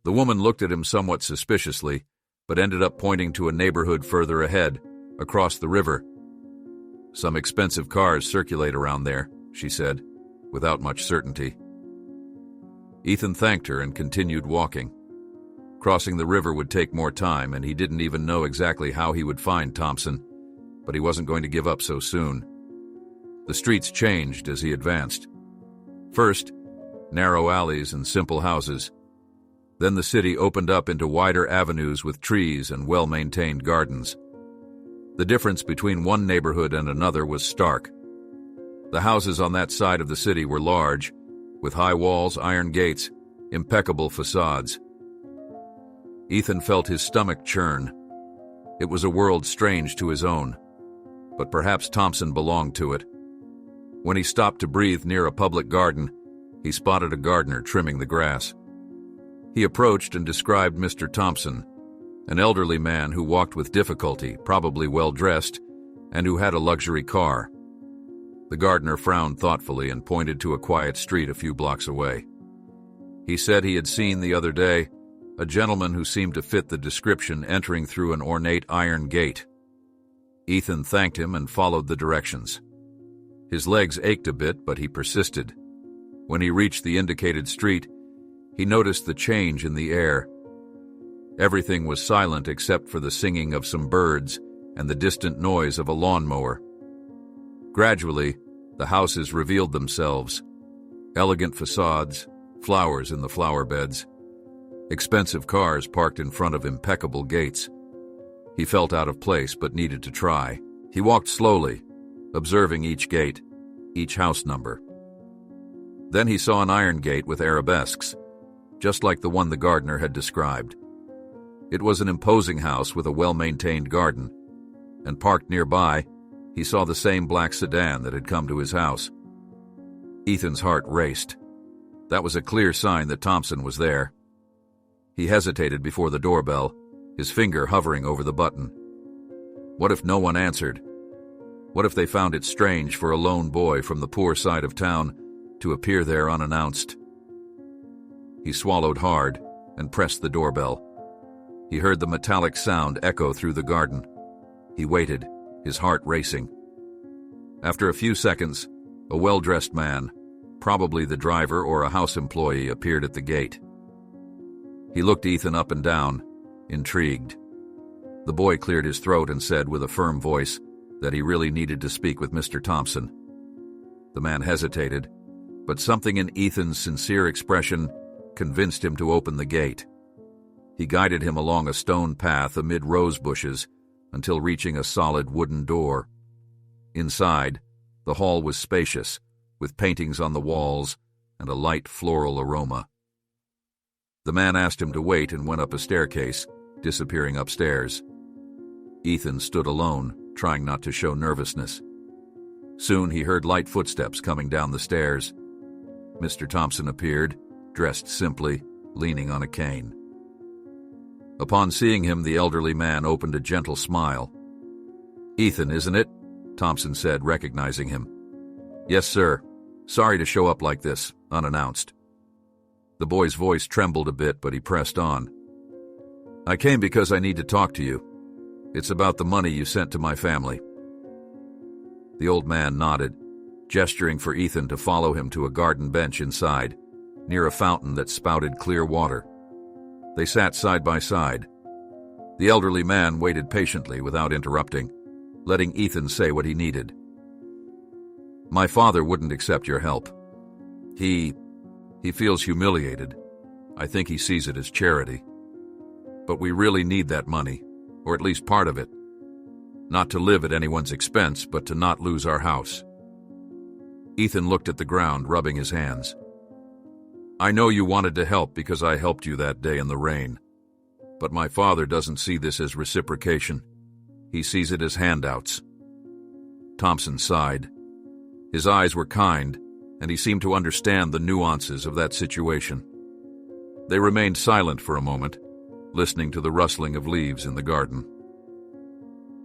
The woman looked at him somewhat suspiciously, but ended up pointing to a neighborhood further ahead, across the river. "Some expensive cars circulate around there," she said, without much certainty. Ethan thanked her and continued walking. Crossing the river would take more time, and he didn't even know exactly how he would find Thompson, but he wasn't going to give up so soon. The streets changed as he advanced. First, narrow alleys and simple houses. Then the city opened up into wider avenues with trees and well-maintained gardens. The difference between one neighborhood and another was stark. The houses on that side of the city were large, with high walls, iron gates, impeccable facades. Ethan felt his stomach churn. It was a world strange to his own, but perhaps Thompson belonged to it. When he stopped to breathe near a public garden, he spotted a gardener trimming the grass. He approached and described Mr. Thompson, an elderly man who walked with difficulty, probably well-dressed, and who had a luxury car. The gardener frowned thoughtfully and pointed to a quiet street a few blocks away. He said he had seen the other day a gentleman who seemed to fit the description entering through an ornate iron gate. Ethan thanked him and followed the directions. His legs ached a bit, but he persisted. When he reached the indicated street, he noticed the change in the air. Everything was silent except for the singing of some birds and the distant noise of a lawnmower. Gradually, the houses revealed themselves. Elegant facades, flowers in the flower beds, expensive cars parked in front of impeccable gates. He felt out of place but needed to try. He walked slowly, observing each gate, each house number. Then he saw an iron gate with arabesques, just like the one the gardener had described. It was an imposing house with a well-maintained garden, and parked nearby, he saw the same black sedan that had come to his house. Ethan's heart raced. That was a clear sign that Thompson was there. He hesitated before the doorbell, his finger hovering over the button. What if no one answered? What if they found it strange for a lone boy from the poor side of town to appear there unannounced? He swallowed hard and pressed the doorbell. He heard the metallic sound echo through the garden. He waited, his heart racing. After a few seconds, a well-dressed man, probably the driver or a house employee, appeared at the gate. He looked Ethan up and down, intrigued. The boy cleared his throat and said with a firm voice that he really needed to speak with Mr. Thompson. The man hesitated, but something in Ethan's sincere expression convinced him to open the gate. He guided him along a stone path amid rose bushes until reaching a solid wooden door. Inside, the hall was spacious, with paintings on the walls and a light floral aroma. The man asked him to wait and went up a staircase, disappearing upstairs. Ethan stood alone, trying not to show nervousness. Soon he heard light footsteps coming down the stairs. Mr. Thompson appeared, dressed simply, leaning on a cane. Upon seeing him, the elderly man opened a gentle smile. "Ethan, isn't it?" Thompson said, recognizing him. "Yes, sir. Sorry to show up like this, unannounced." The boy's voice trembled a bit, but he pressed on. "I came because I need to talk to you. It's about the money you sent to my family." The old man nodded, gesturing for Ethan to follow him to a garden bench inside, near a fountain that spouted clear water. They sat side by side. The elderly man waited patiently without interrupting, letting Ethan say what he needed. "My father wouldn't accept your help. He feels humiliated. I think he sees it as charity. But we really need that money, or at least part of it. Not to live at anyone's expense, but to not lose our house." Ethan looked at the ground, rubbing his hands. "I know you wanted to help because I helped you that day in the rain. But my father doesn't see this as reciprocation. He sees it as handouts." Thompson sighed. His eyes were kind, and he seemed to understand the nuances of that situation. They remained silent for a moment, listening to the rustling of leaves in the garden.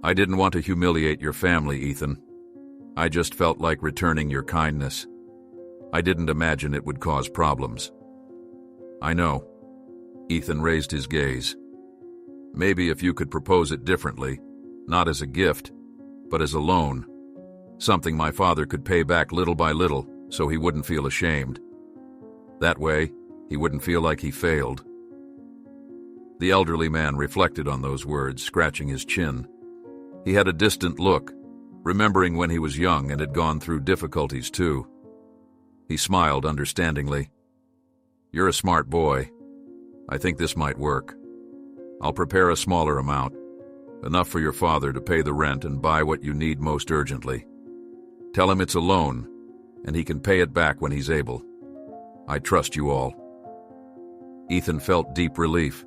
"I didn't want to humiliate your family, Ethan. I just felt like returning your kindness. I didn't imagine it would cause problems." "I know." Ethan raised his gaze. "Maybe if you could propose it differently, not as a gift, but as a loan. Something my father could pay back little by little so he wouldn't feel ashamed. That way, he wouldn't feel like he failed." The elderly man reflected on those words, scratching his chin. He had a distant look, remembering when he was young and had gone through difficulties too. He smiled understandingly. "You're a smart boy. I think this might work. I'll prepare a smaller amount, enough for your father to pay the rent and buy what you need most urgently. Tell him it's a loan, and he can pay it back when he's able. I trust you all." Ethan felt deep relief.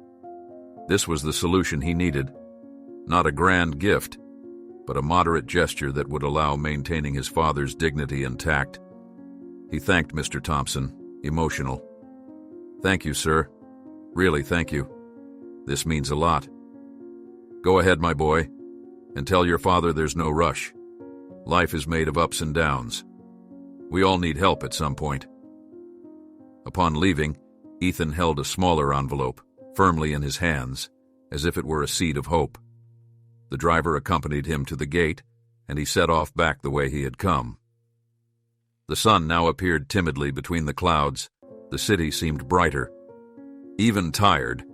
This was the solution he needed. Not a grand gift, but a moderate gesture that would allow maintaining his father's dignity and tact. He thanked Mr. Thompson, emotional. "Thank you, sir. Really, thank you. This means a lot. Go ahead, my boy, and tell your father there's no rush. Life is made of ups and downs. We all need help at some point." Upon leaving, Ethan held a smaller envelope firmly in his hands, as if it were a seed of hope. The driver accompanied him to the gate, and he set off back the way he had come. The sun now appeared timidly between the clouds. The city seemed brighter. Even tired,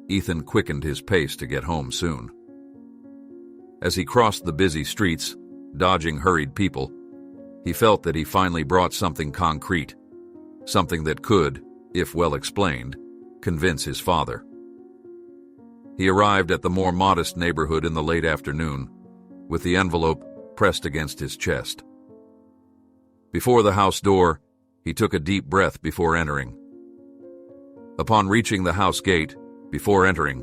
Ethan quickened his pace to get home soon. As he crossed the busy streets, dodging hurried people, he felt that he finally brought something concrete, something that could, if well explained, convince his father. He arrived at the more modest neighborhood in the late afternoon, with the envelope pressed against his chest. Before the house door, he took a deep breath before entering. Upon reaching the house gate, before entering,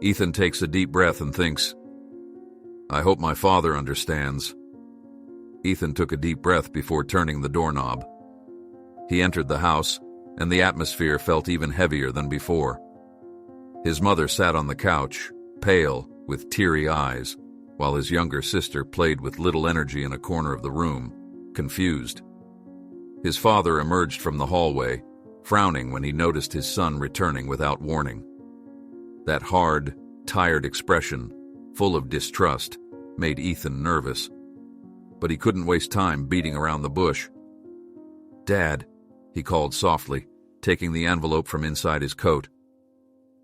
Ethan takes a deep breath and thinks, "I hope my father understands." Ethan took a deep breath before turning the doorknob. He entered the house, and the atmosphere felt even heavier than before. His mother sat on the couch, pale, with teary eyes, while his younger sister played with little energy in a corner of the room, confused. His father emerged from the hallway, frowning when he noticed his son returning without warning. That hard, tired expression, full of distrust, made Ethan nervous. But he couldn't waste time beating around the bush. "Dad," he called softly, taking the envelope from inside his coat.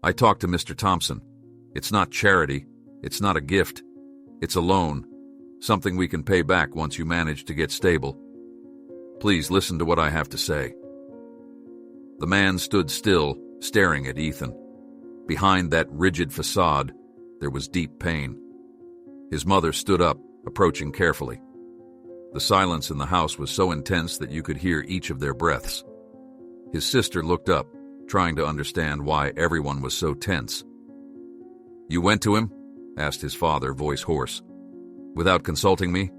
"I talked to Mr. Thompson. It's not charity. It's not a gift. It's a loan, something we can pay back once you manage to get stable. Please listen to what I have to say." The man stood still, staring at Ethan. Behind that rigid facade, there was deep pain. His mother stood up, approaching carefully. The silence in the house was so intense that you could hear each of their breaths. His sister looked up, trying to understand why everyone was so tense. "You went to him?" asked his father, voice hoarse. "Without consulting me?"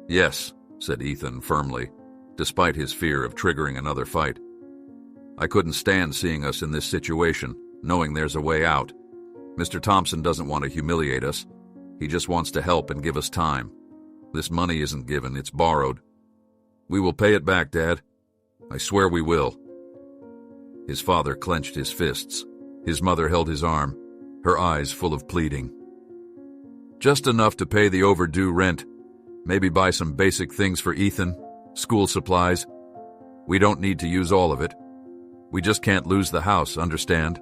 "Yes," said Ethan firmly, despite his fear of triggering another fight. "I couldn't stand seeing us in this situation, knowing there's a way out. Mr. Thompson doesn't want to humiliate us. He just wants to help and give us time. This money isn't given, it's borrowed. We will pay it back, Dad. I swear we will." His father clenched his fists. His mother held his arm, her eyes full of pleading. "Just enough to pay the overdue rent, maybe buy some basic things for Ethan, school supplies. We don't need to use all of it. We just can't lose the house, understand?"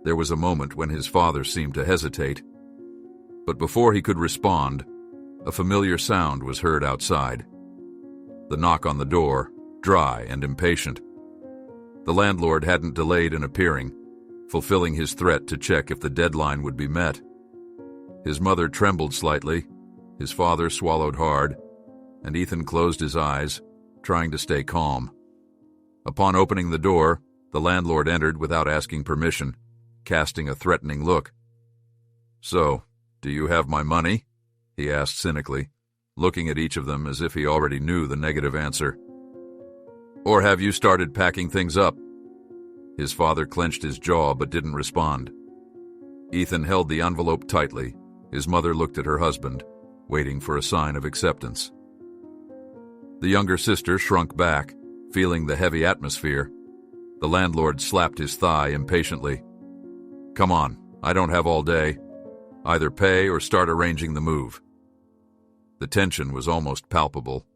There was a moment when his father seemed to hesitate. But before he could respond, a familiar sound was heard outside. The knock on the door, dry and impatient. The landlord hadn't delayed in appearing, fulfilling his threat to check if the deadline would be met. His mother trembled slightly, his father swallowed hard, and Ethan closed his eyes, trying to stay calm. Upon opening the door, the landlord entered without asking permission, casting a threatening look. "So, do you have my money?" he asked cynically, looking at each of them as if he already knew the negative answer. "Or have you started packing things up?" His father clenched his jaw but didn't respond. Ethan held the envelope tightly. His mother looked at her husband, waiting for a sign of acceptance. The younger sister shrunk back, feeling the heavy atmosphere. The landlord slapped his thigh impatiently. "Come on, I don't have all day. Either pay or start arranging the move." The tension was almost palpable.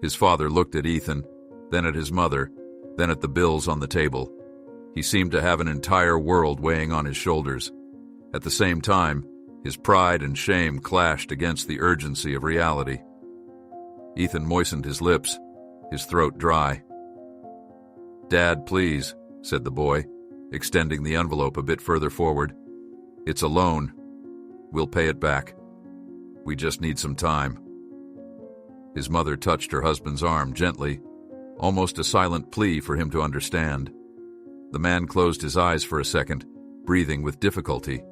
His father looked at Ethan, then at his mother, then at the bills on the table. He seemed to have an entire world weighing on his shoulders. At the same time, his pride and shame clashed against the urgency of reality. Ethan moistened his lips, his throat dry. "Dad, please," said the boy, extending the envelope a bit further forward. "It's a loan. We'll pay it back. We just need some time." His mother touched her husband's arm gently, almost a silent plea for him to understand. The man closed his eyes for a second, breathing with difficulty.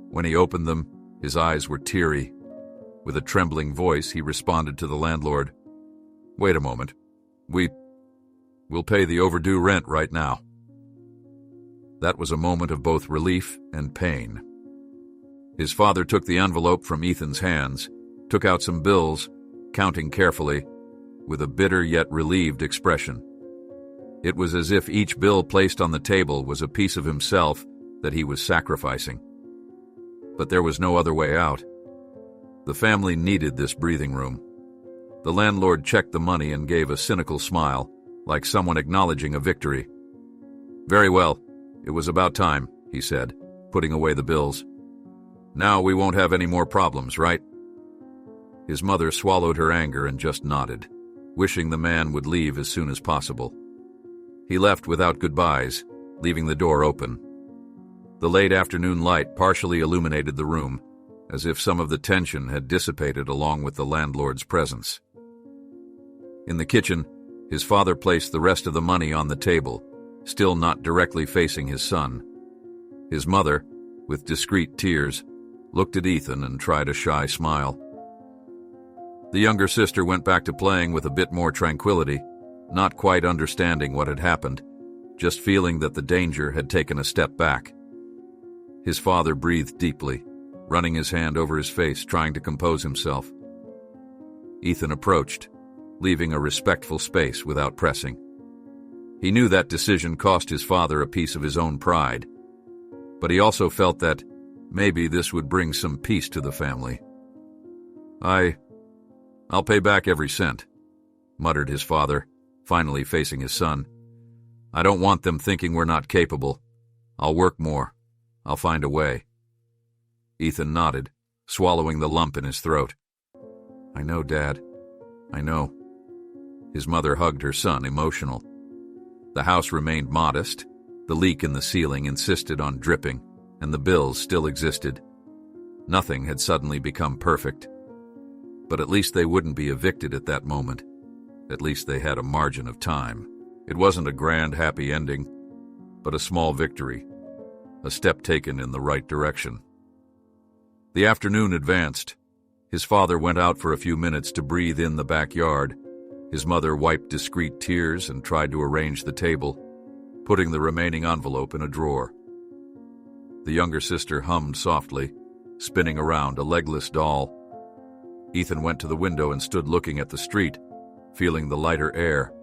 When he opened them, his eyes were teary. With a trembling voice, he responded to the landlord, "Wait a moment. We'll pay the overdue rent right now." That was a moment of both relief and pain. His father took the envelope from Ethan's hands, took out some bills, counting carefully, with a bitter yet relieved expression. It was as if each bill placed on the table was a piece of himself that he was sacrificing. But there was no other way out. The family needed this breathing room. The landlord checked the money and gave a cynical smile, like someone acknowledging a victory. "Very well. It was about time," he said, putting away the bills. "Now we won't have any more problems, right?" His mother swallowed her anger and just nodded, wishing the man would leave as soon as possible. He left without goodbyes, leaving the door open. The late afternoon light partially illuminated the room, as if some of the tension had dissipated along with the landlord's presence. In the kitchen, his father placed the rest of the money on the table, still not directly facing his son. His mother, with discreet tears, looked at Ethan and tried a shy smile. The younger sister went back to playing with a bit more tranquility, not quite understanding what had happened, just feeling that the danger had taken a step back. His father breathed deeply, running his hand over his face, trying to compose himself. Ethan approached, leaving a respectful space without pressing. He knew that decision cost his father a piece of his own pride, but he also felt that maybe this would bring some peace to the family. I'll pay back every cent," muttered his father, finally facing his son. "I don't want them thinking we're not capable. I'll work more. I'll find a way." Ethan nodded, swallowing the lump in his throat. "I know, Dad. I know." His mother hugged her son, emotional. The house remained modest. The leak in the ceiling insisted on dripping, and the bills still existed. Nothing had suddenly become perfect. But at least they wouldn't be evicted at that moment. At least they had a margin of time. It wasn't a grand, happy ending, but a small victory, a step taken in the right direction. The afternoon advanced. His father went out for a few minutes to breathe in the backyard. His mother wiped discreet tears and tried to arrange the table, putting the remaining envelope in a drawer. The younger sister hummed softly, spinning around a legless doll. Ethan went to the window and stood looking at the street, feeling the lighter air.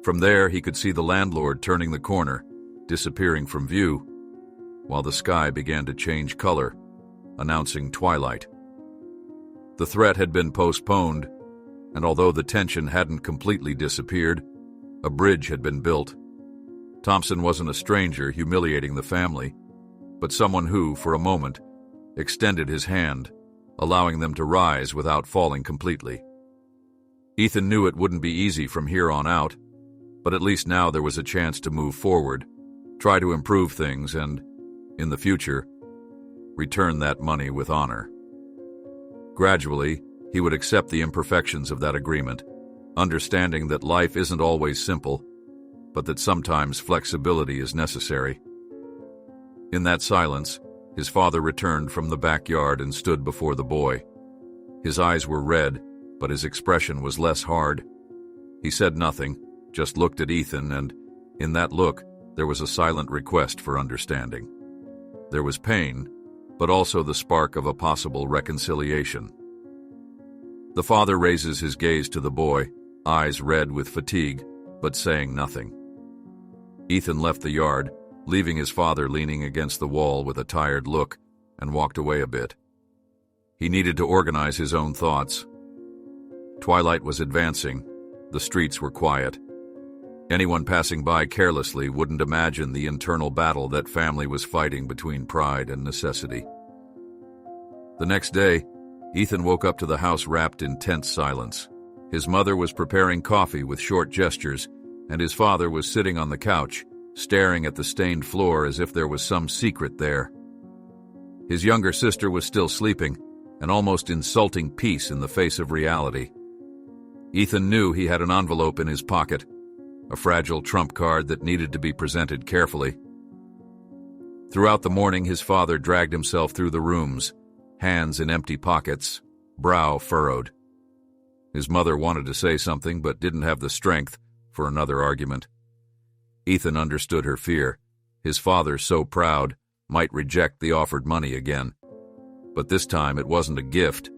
From there, he could see the landlord turning the corner, disappearing from view, while the sky began to change color, announcing twilight. The threat had been postponed, and although the tension hadn't completely disappeared, a bridge had been built. Thompson wasn't a stranger humiliating the family, but someone who, for a moment, extended his hand, allowing them to rise without falling completely. Ethan knew it wouldn't be easy from here on out, but at least now there was a chance to move forward, try to improve things, and, in the future, return that money with honor. Gradually, he would accept the imperfections of that agreement, understanding that life isn't always simple, but that sometimes flexibility is necessary. In that silence, his father returned from the backyard and stood before the boy. His eyes were red, but his expression was less hard. He said nothing, just looked at Ethan, and in that look, there was a silent request for understanding. There was pain, but also the spark of a possible reconciliation. The father raises his gaze to the boy, eyes red with fatigue, but saying nothing. Ethan left the yard, leaving his father leaning against the wall with a tired look, and walked away a bit. He needed to organize his own thoughts. Twilight was advancing. The streets were quiet. Anyone passing by carelessly wouldn't imagine the internal battle that family was fighting between pride and necessity. The next day, Ethan woke up to the house wrapped in tense silence. His mother was preparing coffee with short gestures, and his father was sitting on the couch, staring at the stained floor as if there was some secret there. His younger sister was still sleeping, an almost insulting peace in the face of reality. Ethan knew he had an envelope in his pocket, a fragile trump card that needed to be presented carefully. Throughout the morning, his father dragged himself through the rooms, hands in empty pockets, brow furrowed. His mother wanted to say something but didn't have the strength for another argument. Ethan understood her fear. His father, so proud, might reject the offered money again. But this time it wasn't a gift,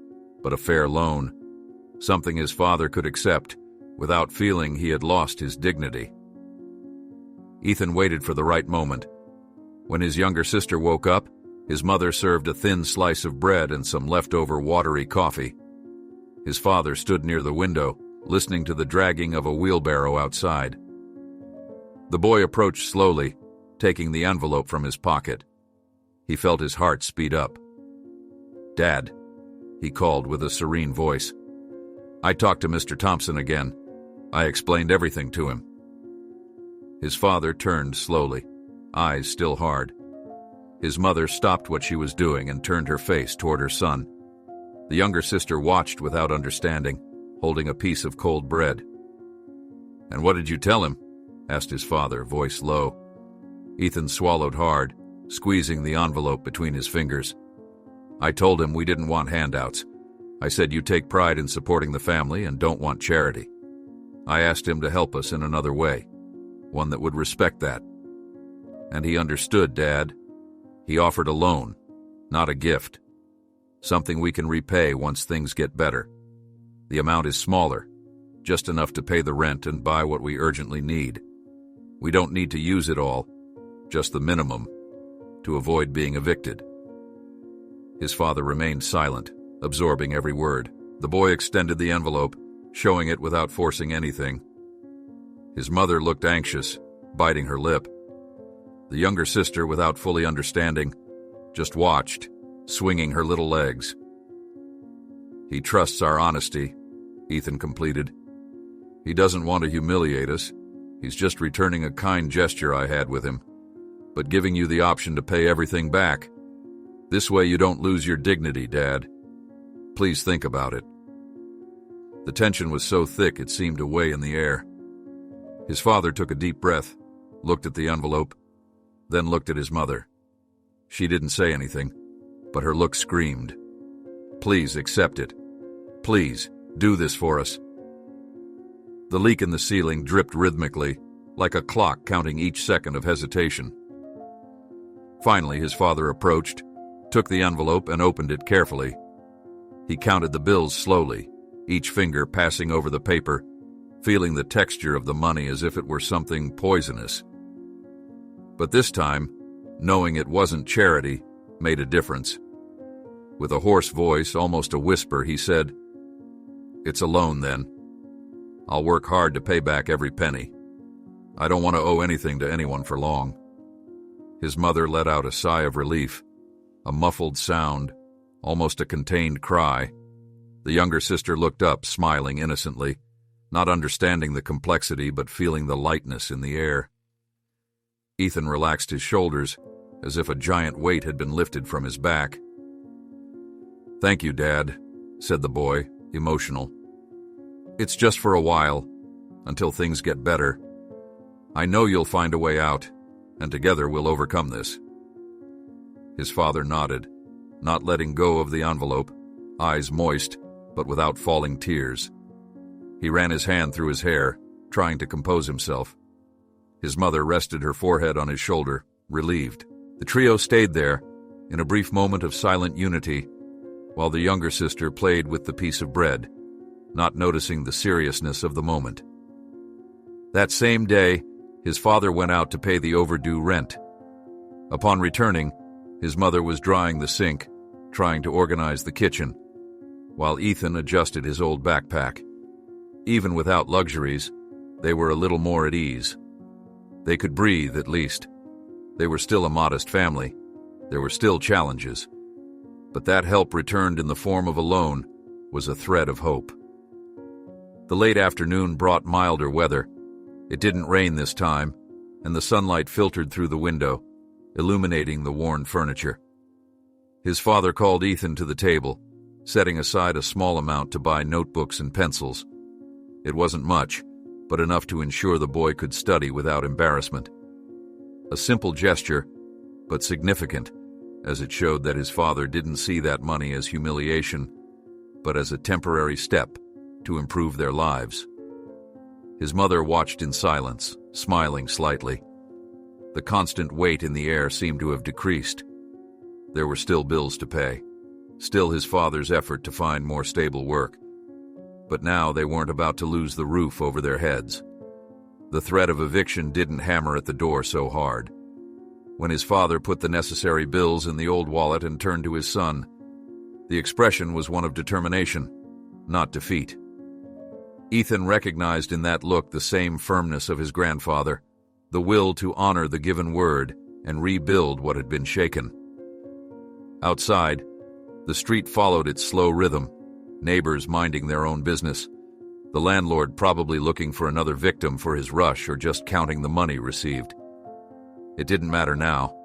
but a fair loan, something his father could accept without feeling he had lost his dignity. Ethan waited for the right moment. When his younger sister woke up, his mother served a thin slice of bread and some leftover watery coffee. His father stood near the window, listening to the dragging of a wheelbarrow outside. The boy approached slowly, taking the envelope from his pocket. He felt his heart speed up. "Dad," he called with a serene voice. "I talked to Mr. Thompson again. I explained everything to him." His father turned slowly, eyes still hard. His mother stopped what she was doing and turned her face toward her son. The younger sister watched without understanding, holding a piece of cold bread. "And what did you tell him?" asked his father, voice low. Ethan swallowed hard, squeezing the envelope between his fingers. "I told him we didn't want handouts. I said you take pride in supporting the family and don't want charity. I asked him to help us in another way, one that would respect that. And he understood, Dad. He offered a loan, not a gift. Something we can repay once things get better. The amount is smaller, just enough to pay the rent and buy what we urgently need. We don't need to use it all, just the minimum, to avoid being evicted." His father remained silent, absorbing every word. The boy extended the envelope, showing it without forcing anything. His mother looked anxious, biting her lip. The younger sister, without fully understanding, just watched, swinging her little legs. "He trusts our honesty," Ethan completed. "He doesn't want to humiliate us. He's just returning a kind gesture I had with him, but giving you the option to pay everything back. This way you don't lose your dignity, Dad. Please think about it." The tension was so thick it seemed to weigh in the air. His father took a deep breath, looked at the envelope, then looked at his mother. She didn't say anything, but her look screamed, "Please accept it. Please, do this for us." The leak in the ceiling dripped rhythmically, like a clock counting each second of hesitation. Finally, his father approached, took the envelope and opened it carefully. He counted the bills slowly, each finger passing over the paper, feeling the texture of the money as if it were something poisonous. But this time, knowing it wasn't charity made a difference. With a hoarse voice, almost a whisper, he said, "It's a loan, then. I'll work hard to pay back every penny. I don't want to owe anything to anyone for long." His mother let out a sigh of relief, a muffled sound, almost a contained cry. The younger sister looked up, smiling innocently, not understanding the complexity but feeling the lightness in the air. Ethan relaxed his shoulders, as if a giant weight had been lifted from his back. "Thank you, Dad," said the boy, emotional. "It's just for a while, until things get better. I know you'll find a way out, and together we'll overcome this." His father nodded, not letting go of the envelope, eyes moist, but without falling tears. He ran his hand through his hair, trying to compose himself. His mother rested her forehead on his shoulder, relieved. The trio stayed there, in a brief moment of silent unity, while the younger sister played with the piece of bread, not noticing the seriousness of the moment. That same day, his father went out to pay the overdue rent. Upon returning, his mother was drying the sink, trying to organize the kitchen, while Ethan adjusted his old backpack. Even without luxuries, they were a little more at ease. They could breathe, at least. They were still a modest family. There were still challenges. But that help returned in the form of a loan was a thread of hope. The late afternoon brought milder weather. It didn't rain this time, and the sunlight filtered through the window, illuminating the worn furniture. His father called Ethan to the table, setting aside a small amount to buy notebooks and pencils. It wasn't much, but enough to ensure the boy could study without embarrassment. A simple gesture, but significant, as it showed that his father didn't see that money as humiliation, but as a temporary step to improve their lives. His mother watched in silence, smiling slightly. The constant weight in the air seemed to have decreased. There were still bills to pay, still his father's effort to find more stable work. But now they weren't about to lose the roof over their heads. The threat of eviction didn't hammer at the door so hard. When his father put the necessary bills in the old wallet and turned to his son, the expression was one of determination, not defeat. Ethan recognized in that look the same firmness of his grandfather, the will to honor the given word and rebuild what had been shaken. Outside, the street followed its slow rhythm, neighbors minding their own business, the landlord probably looking for another victim for his rush or just counting the money received. It didn't matter now.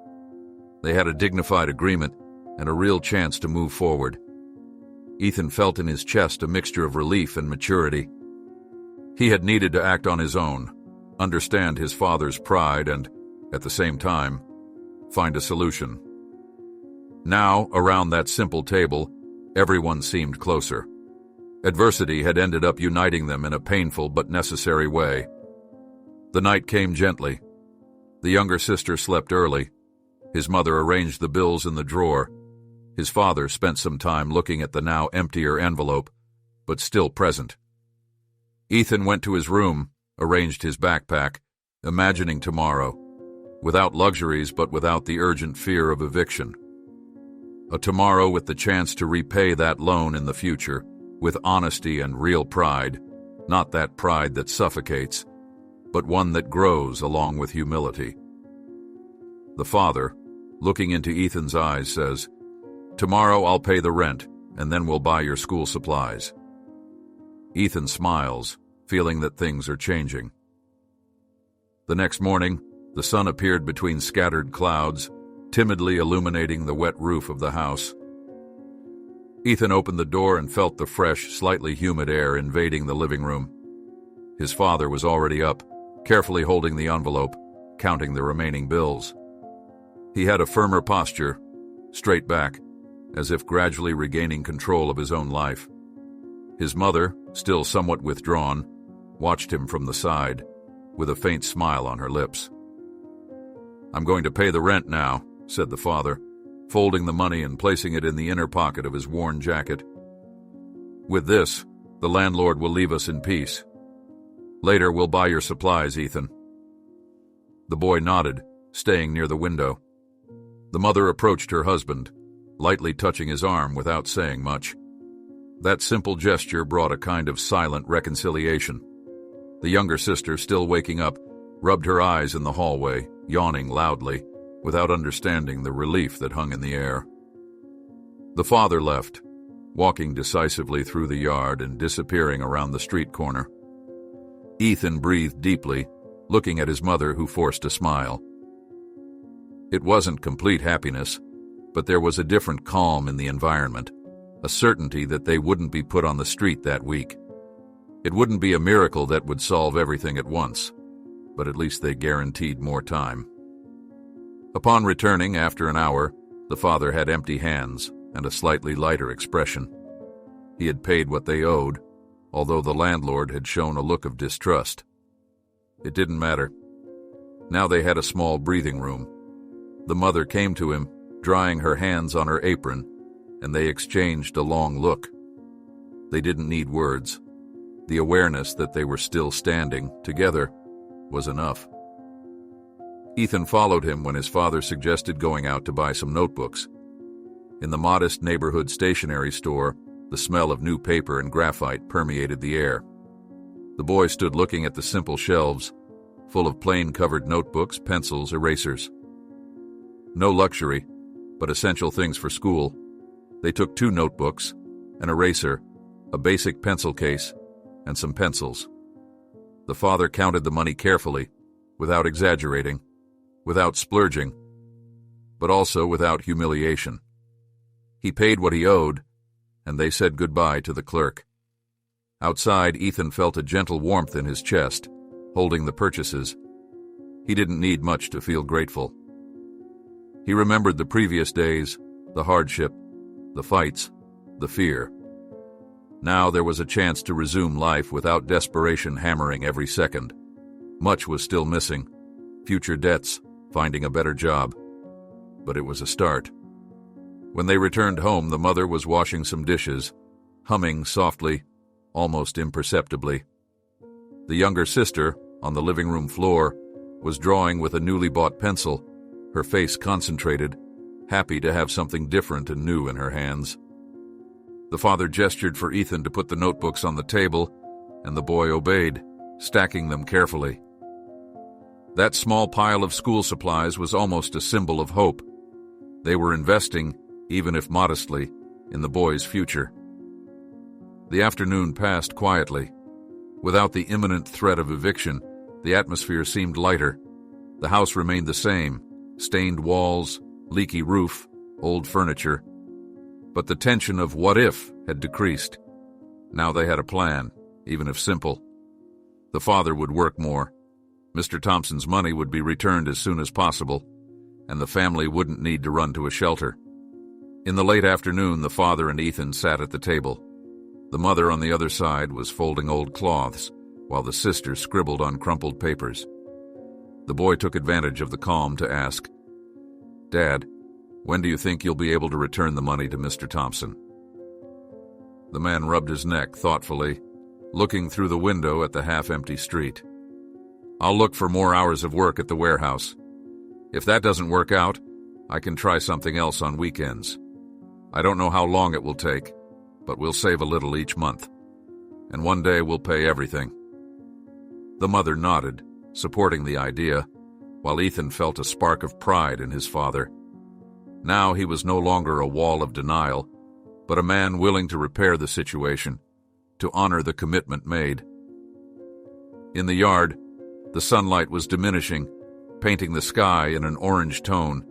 They had a dignified agreement and a real chance to move forward. Ethan felt in his chest a mixture of relief and maturity. He had needed to act on his own, understand his father's pride and, at the same time, find a solution. Now, around that simple table, everyone seemed closer. Adversity had ended up uniting them in a painful but necessary way. The night came gently. The younger sister slept early. His mother arranged the bills in the drawer. His father spent some time looking at the now emptier envelope, but still present. Ethan went to his room, arranged his backpack, imagining tomorrow, without luxuries but without the urgent fear of eviction. A tomorrow with the chance to repay that loan in the future, with honesty and real pride, not that pride that suffocates, but one that grows along with humility. The father, looking into Ethan's eyes, says, "Tomorrow I'll pay the rent, and then we'll buy your school supplies." Ethan smiles, feeling that things are changing. The next morning, the sun appeared between scattered clouds, timidly illuminating the wet roof of the house. Ethan opened the door and felt the fresh, slightly humid air invading the living room. His father was already up, carefully holding the envelope, counting the remaining bills. He had a firmer posture, straight back, as if gradually regaining control of his own life. His mother, still somewhat withdrawn, watched him from the side, with a faint smile on her lips. "I'm going to pay the rent now," said the father, folding the money and placing it in the inner pocket of his worn jacket. "With this, the landlord will leave us in peace. Later we'll buy your supplies, Ethan." The boy nodded, staying near the window. The mother approached her husband, lightly touching his arm without saying much. That simple gesture brought a kind of silent reconciliation. The younger sister, still waking up, rubbed her eyes in the hallway, yawning loudly, without understanding the relief that hung in the air. The father left, walking decisively through the yard and disappearing around the street corner. Ethan breathed deeply, looking at his mother, who forced a smile. It wasn't complete happiness, but there was a different calm in the environment, a certainty that they wouldn't be put on the street that week. It wouldn't be a miracle that would solve everything at once, but at least they guaranteed more time. Upon returning after an hour, the father had empty hands and a slightly lighter expression. He had paid what they owed, although the landlord had shown a look of distrust. It didn't matter. Now they had a small breathing room. The mother came to him, drying her hands on her apron, and they exchanged a long look. They didn't need words. The awareness that they were still standing together was enough. Ethan followed him when his father suggested going out to buy some notebooks. In the modest neighborhood stationery store, the smell of new paper and graphite permeated the air. The boy stood looking at the simple shelves, full of plain-covered notebooks, pencils, erasers. No luxury, but essential things for school. They took 2 notebooks, an eraser, a basic pencil case, and some pencils. The father counted the money carefully, without exaggerating, without splurging, but also without humiliation. He paid what he owed, and they said goodbye to the clerk. Outside, Ethan felt a gentle warmth in his chest, holding the purchases. He didn't need much to feel grateful. He remembered the previous days, the hardship, the fights, the fear. Now there was a chance to resume life without desperation hammering every second. Much was still missing: future debts, finding a better job. But it was a start. When they returned home, the mother was washing some dishes, humming softly, almost imperceptibly. The younger sister, on the living room floor, was drawing with a newly bought pencil, her face concentrated, happy to have something different and new in her hands. The father gestured for Ethan to put the notebooks on the table, and the boy obeyed, stacking them carefully. That small pile of school supplies was almost a symbol of hope. They were investing, even if modestly, in the boy's future. The afternoon passed quietly. Without the imminent threat of eviction, the atmosphere seemed lighter. The house remained the same: stained walls, leaky roof, old furniture. But the tension of what if had decreased. Now they had a plan, even if simple. The father would work more. Mr. Thompson's money would be returned as soon as possible, and the family wouldn't need to run to a shelter. In the late afternoon, the father and Ethan sat at the table. The mother on the other side was folding old cloths, while the sister scribbled on crumpled papers. The boy took advantage of the calm to ask, "Dad, when do you think you'll be able to return the money to Mr. Thompson?" The man rubbed his neck thoughtfully, looking through the window at the half-empty street. "I'll look for more hours of work at the warehouse. If that doesn't work out, I can try something else on weekends. I don't know how long it will take, but we'll save a little each month. And one day we'll pay everything." The mother nodded, supporting the idea, while Ethan felt a spark of pride in his father. Now he was no longer a wall of denial, but a man willing to repair the situation, to honor the commitment made. In the yard, the sunlight was diminishing, painting the sky in an orange tone.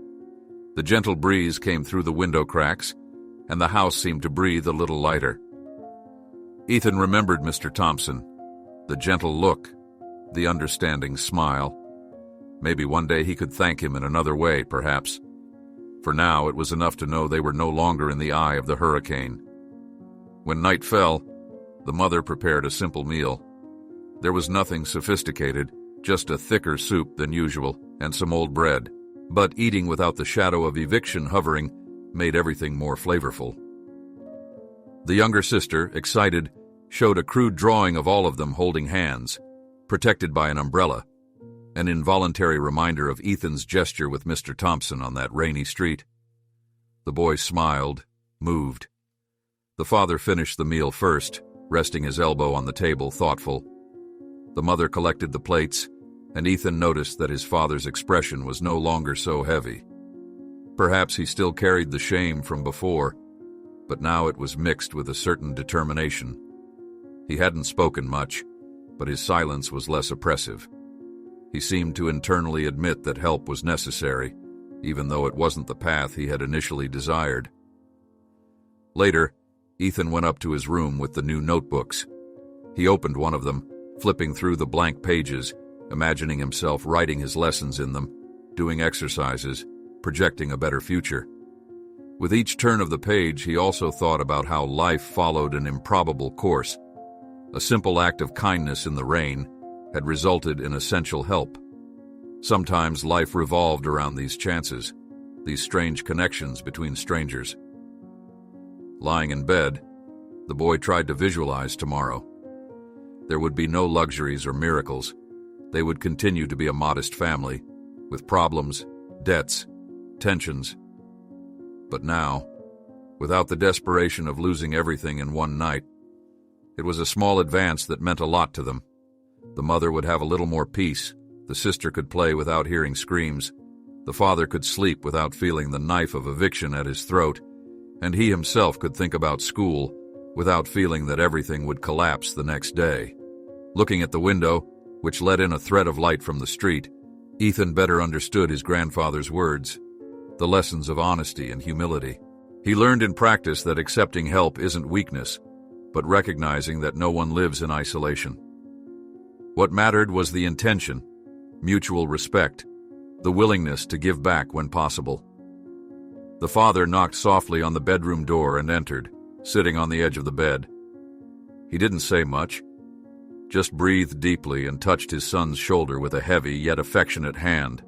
The gentle breeze came through the window cracks, and the house seemed to breathe a little lighter. Ethan remembered Mr. Thompson, the gentle look, the understanding smile. Maybe one day he could thank him in another way, perhaps. For now, it was enough to know they were no longer in the eye of the hurricane. When night fell, the mother prepared a simple meal. There was nothing sophisticated, just a thicker soup than usual and some old bread. But eating without the shadow of eviction hovering made everything more flavorful. The younger sister, excited, showed a crude drawing of all of them holding hands, protected by an umbrella, an involuntary reminder of Ethan's gesture with Mr. Thompson on that rainy street. The boy smiled, moved. The father finished the meal first, resting his elbow on the table, thoughtful. The mother collected the plates, and Ethan noticed that his father's expression was no longer so heavy. Perhaps he still carried the shame from before, but now it was mixed with a certain determination. He hadn't spoken much, but his silence was less oppressive. He seemed to internally admit that help was necessary, even though it wasn't the path he had initially desired. Later, Ethan went up to his room with the new notebooks. He opened one of them, flipping through the blank pages, imagining himself writing his lessons in them, doing exercises, projecting a better future. With each turn of the page, he also thought about how life followed an improbable course. A simple act of kindness in the rain had resulted in essential help. Sometimes life revolved around these chances, these strange connections between strangers. Lying in bed, the boy tried to visualize tomorrow. There would be no luxuries or miracles. They would continue to be a modest family, with problems, debts, tensions. But now, without the desperation of losing everything in one night, it was a small advance that meant a lot to them. The mother would have a little more peace, the sister could play without hearing screams, the father could sleep without feeling the knife of eviction at his throat, and he himself could think about school without feeling that everything would collapse the next day. Looking at the window, which let in a thread of light from the street, Ethan better understood his grandfather's words, the lessons of honesty and humility. He learned in practice that accepting help isn't weakness, but recognizing that no one lives in isolation. What mattered was the intention, mutual respect, the willingness to give back when possible. The father knocked softly on the bedroom door and entered, sitting on the edge of the bed. He didn't say much, just breathed deeply and touched his son's shoulder with a heavy yet affectionate hand.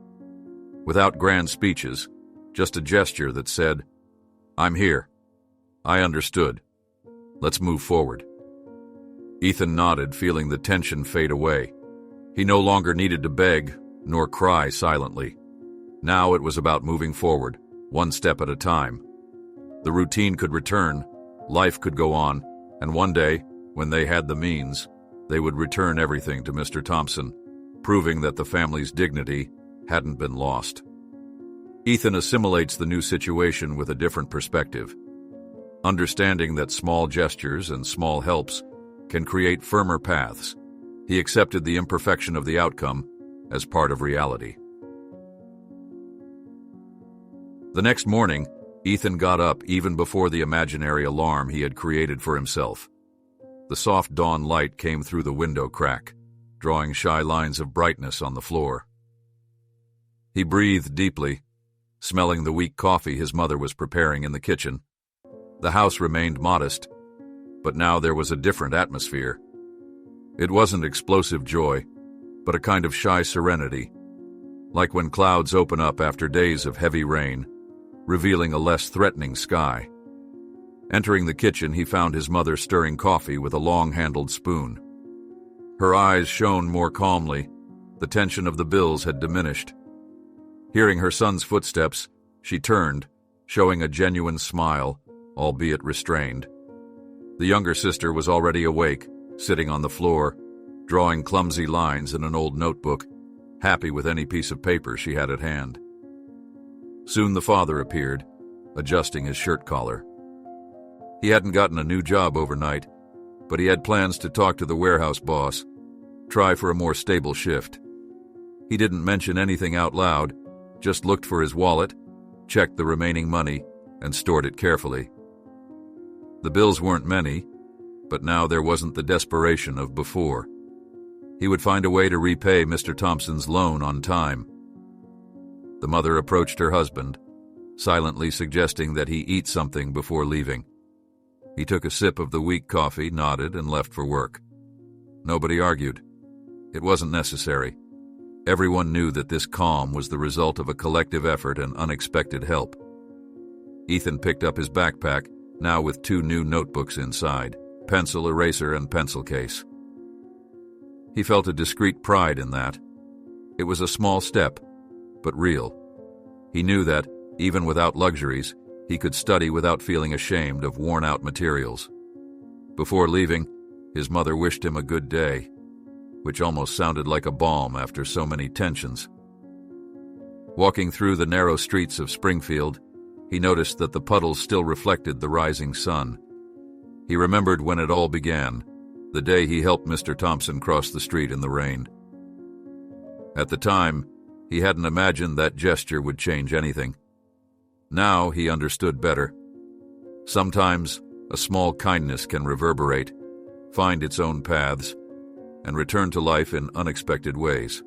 Without grand speeches, just a gesture that said, "I'm here. I understood. Let's move forward." Ethan nodded, feeling the tension fade away. He no longer needed to beg, nor cry silently. Now it was about moving forward, one step at a time. The routine could return, life could go on, and one day, when they had the means, they would return everything to Mr. Thompson, proving that the family's dignity hadn't been lost. Ethan assimilates the new situation with a different perspective, understanding that small gestures and small helps can create firmer paths. He accepted the imperfection of the outcome as part of reality. The next morning, Ethan got up even before the imaginary alarm he had created for himself. The soft dawn light came through the window crack, drawing shy lines of brightness on the floor. He breathed deeply, smelling the weak coffee his mother was preparing in the kitchen. The house remained modest, but now there was a different atmosphere. It wasn't explosive joy, but a kind of shy serenity, like when clouds open up after days of heavy rain, revealing a less threatening sky. Entering the kitchen, he found his mother stirring coffee with a long-handled spoon. Her eyes shone more calmly. The tension of the bills had diminished. Hearing her son's footsteps, she turned, showing a genuine smile, albeit restrained. The younger sister was already awake, sitting on the floor, drawing clumsy lines in an old notebook, happy with any piece of paper she had at hand. Soon the father appeared, adjusting his shirt collar. He hadn't gotten a new job overnight, but he had plans to talk to the warehouse boss, try for a more stable shift. He didn't mention anything out loud, just looked for his wallet, checked the remaining money, and stored it carefully. The bills weren't many, but now there wasn't the desperation of before. He would find a way to repay Mr. Thompson's loan on time. The mother approached her husband, silently suggesting that he eat something before leaving. He took a sip of the weak coffee, nodded, and left for work. Nobody argued. It wasn't necessary. Everyone knew that this calm was the result of a collective effort and unexpected help. Ethan picked up his backpack, now with 2 new notebooks inside, pencil, eraser, and pencil case. He felt a discreet pride in that. It was a small step, but real. He knew that, even without luxuries, he could study without feeling ashamed of worn-out materials. Before leaving, his mother wished him a good day, which almost sounded like a balm after so many tensions. Walking through the narrow streets of Springfield, he noticed that the puddles still reflected the rising sun. He remembered when it all began, the day he helped Mr. Thompson cross the street in the rain. At the time, he hadn't imagined that gesture would change anything. Now he understood better. Sometimes a small kindness can reverberate, find its own paths, and return to life in unexpected ways.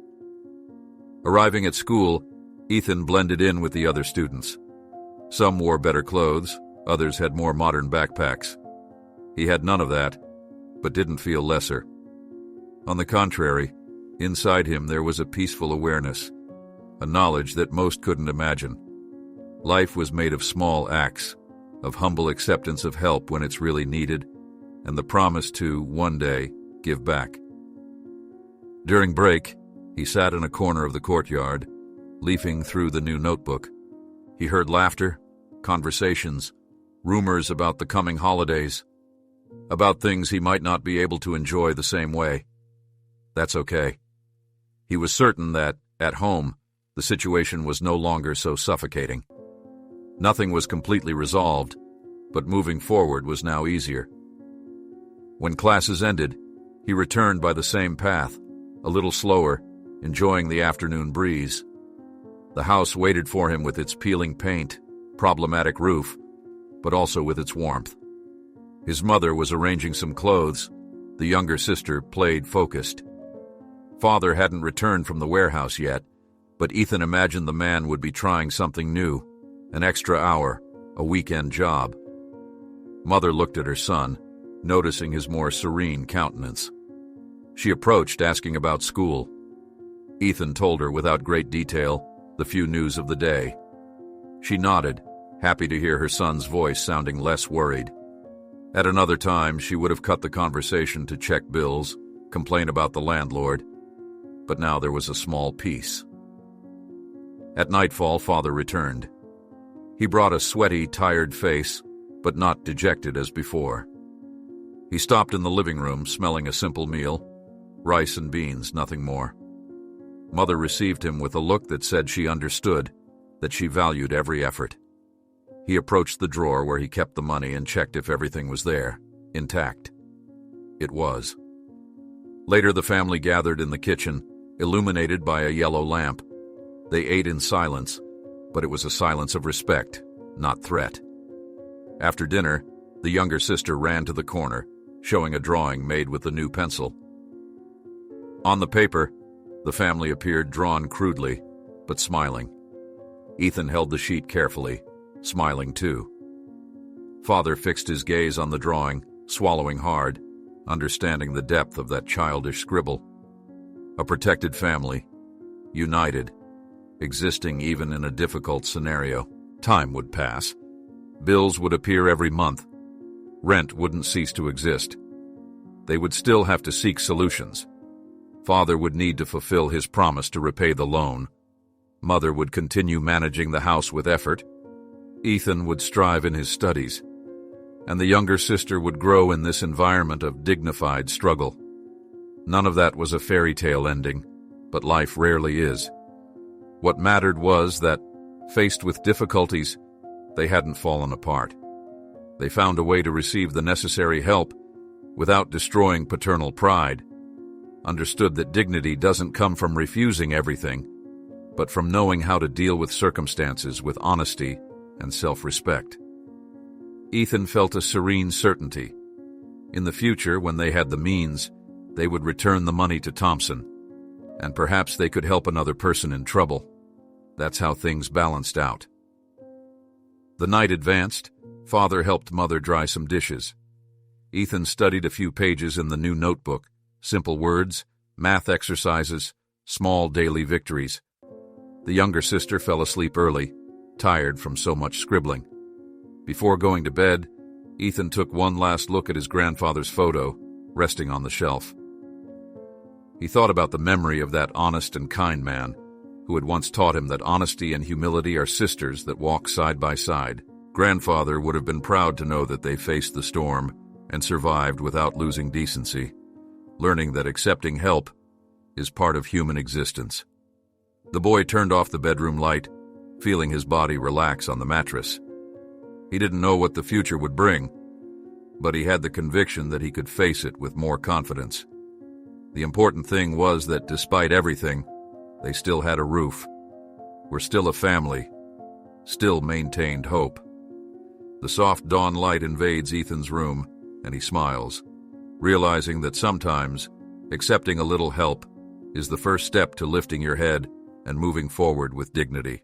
Arriving at school, Ethan blended in with the other students. Some wore better clothes, others had more modern backpacks. He had none of that, but didn't feel lesser. On the contrary, inside him there was a peaceful awareness, a knowledge that most couldn't imagine. Life was made of small acts, of humble acceptance of help when it's really needed, and the promise to, one day, give back. During break, he sat in a corner of the courtyard, leafing through the new notebook. He heard laughter, conversations, rumors about the coming holidays, about things he might not be able to enjoy the same way. That's okay. He was certain that, at home, the situation was no longer so suffocating. Nothing was completely resolved, but moving forward was now easier. When classes ended, he returned by the same path, a little slower, enjoying the afternoon breeze. The house waited for him with its peeling paint, problematic roof, but also with its warmth. His mother was arranging some clothes. The younger sister played focused. Father hadn't returned from the warehouse yet, but Ethan imagined the man would be trying something new, an extra hour, a weekend job. Mother looked at her son, noticing his more serene countenance. She approached, asking about school. Ethan told her without great detail the few news of the day. She nodded, happy to hear her son's voice sounding less worried. At another time, she would have cut the conversation to check bills, complain about the landlord, but now there was a small peace. At nightfall, Father returned. He brought a sweaty, tired face, but not dejected as before. He stopped in the living room, smelling a simple meal, rice and beans, nothing more. Mother received him with a look that said she understood, that she valued every effort. He approached the drawer where he kept the money and checked if everything was there, intact. It was. Later, the family gathered in the kitchen, illuminated by a yellow lamp. They ate in silence, but it was a silence of respect, not threat. After dinner, the younger sister ran to the corner, showing a drawing made with the new pencil. On the paper, the family appeared drawn crudely, but smiling. Ethan held the sheet carefully, smiling too. Father fixed his gaze on the drawing, swallowing hard, understanding the depth of that childish scribble. A protected family, united, existing even in a difficult scenario. Time would pass. Bills would appear every month. Rent wouldn't cease to exist. They would still have to seek solutions. Father would need to fulfill his promise to repay the loan. Mother would continue managing the house with effort. Ethan would strive in his studies. And the younger sister would grow in this environment of dignified struggle. None of that was a fairy tale ending, but life rarely is. What mattered was that, faced with difficulties, they hadn't fallen apart. They found a way to receive the necessary help without destroying paternal pride, understood that dignity doesn't come from refusing everything, but from knowing how to deal with circumstances with honesty and self-respect. Ethan felt a serene certainty. In the future, when they had the means, they would return the money to Thompson, and perhaps they could help another person in trouble. That's how things balanced out. The night advanced. Father helped Mother dry some dishes. Ethan studied a few pages in the new notebook, simple words, math exercises, small daily victories. The younger sister fell asleep early, tired from so much scribbling. Before going to bed, Ethan took one last look at his grandfather's photo, resting on the shelf. He thought about the memory of that honest and kind man, who had once taught him that honesty and humility are sisters that walk side by side. Grandfather would have been proud to know that they faced the storm and survived without losing decency, learning that accepting help is part of human existence. The boy turned off the bedroom light, feeling his body relax on the mattress. He didn't know what the future would bring, but he had the conviction that he could face it with more confidence. The important thing was that despite everything, they still had a roof, were still a family, still maintained hope. The soft dawn light invades Ethan's room, and he smiles, realizing that sometimes accepting a little help is the first step to lifting your head and moving forward with dignity.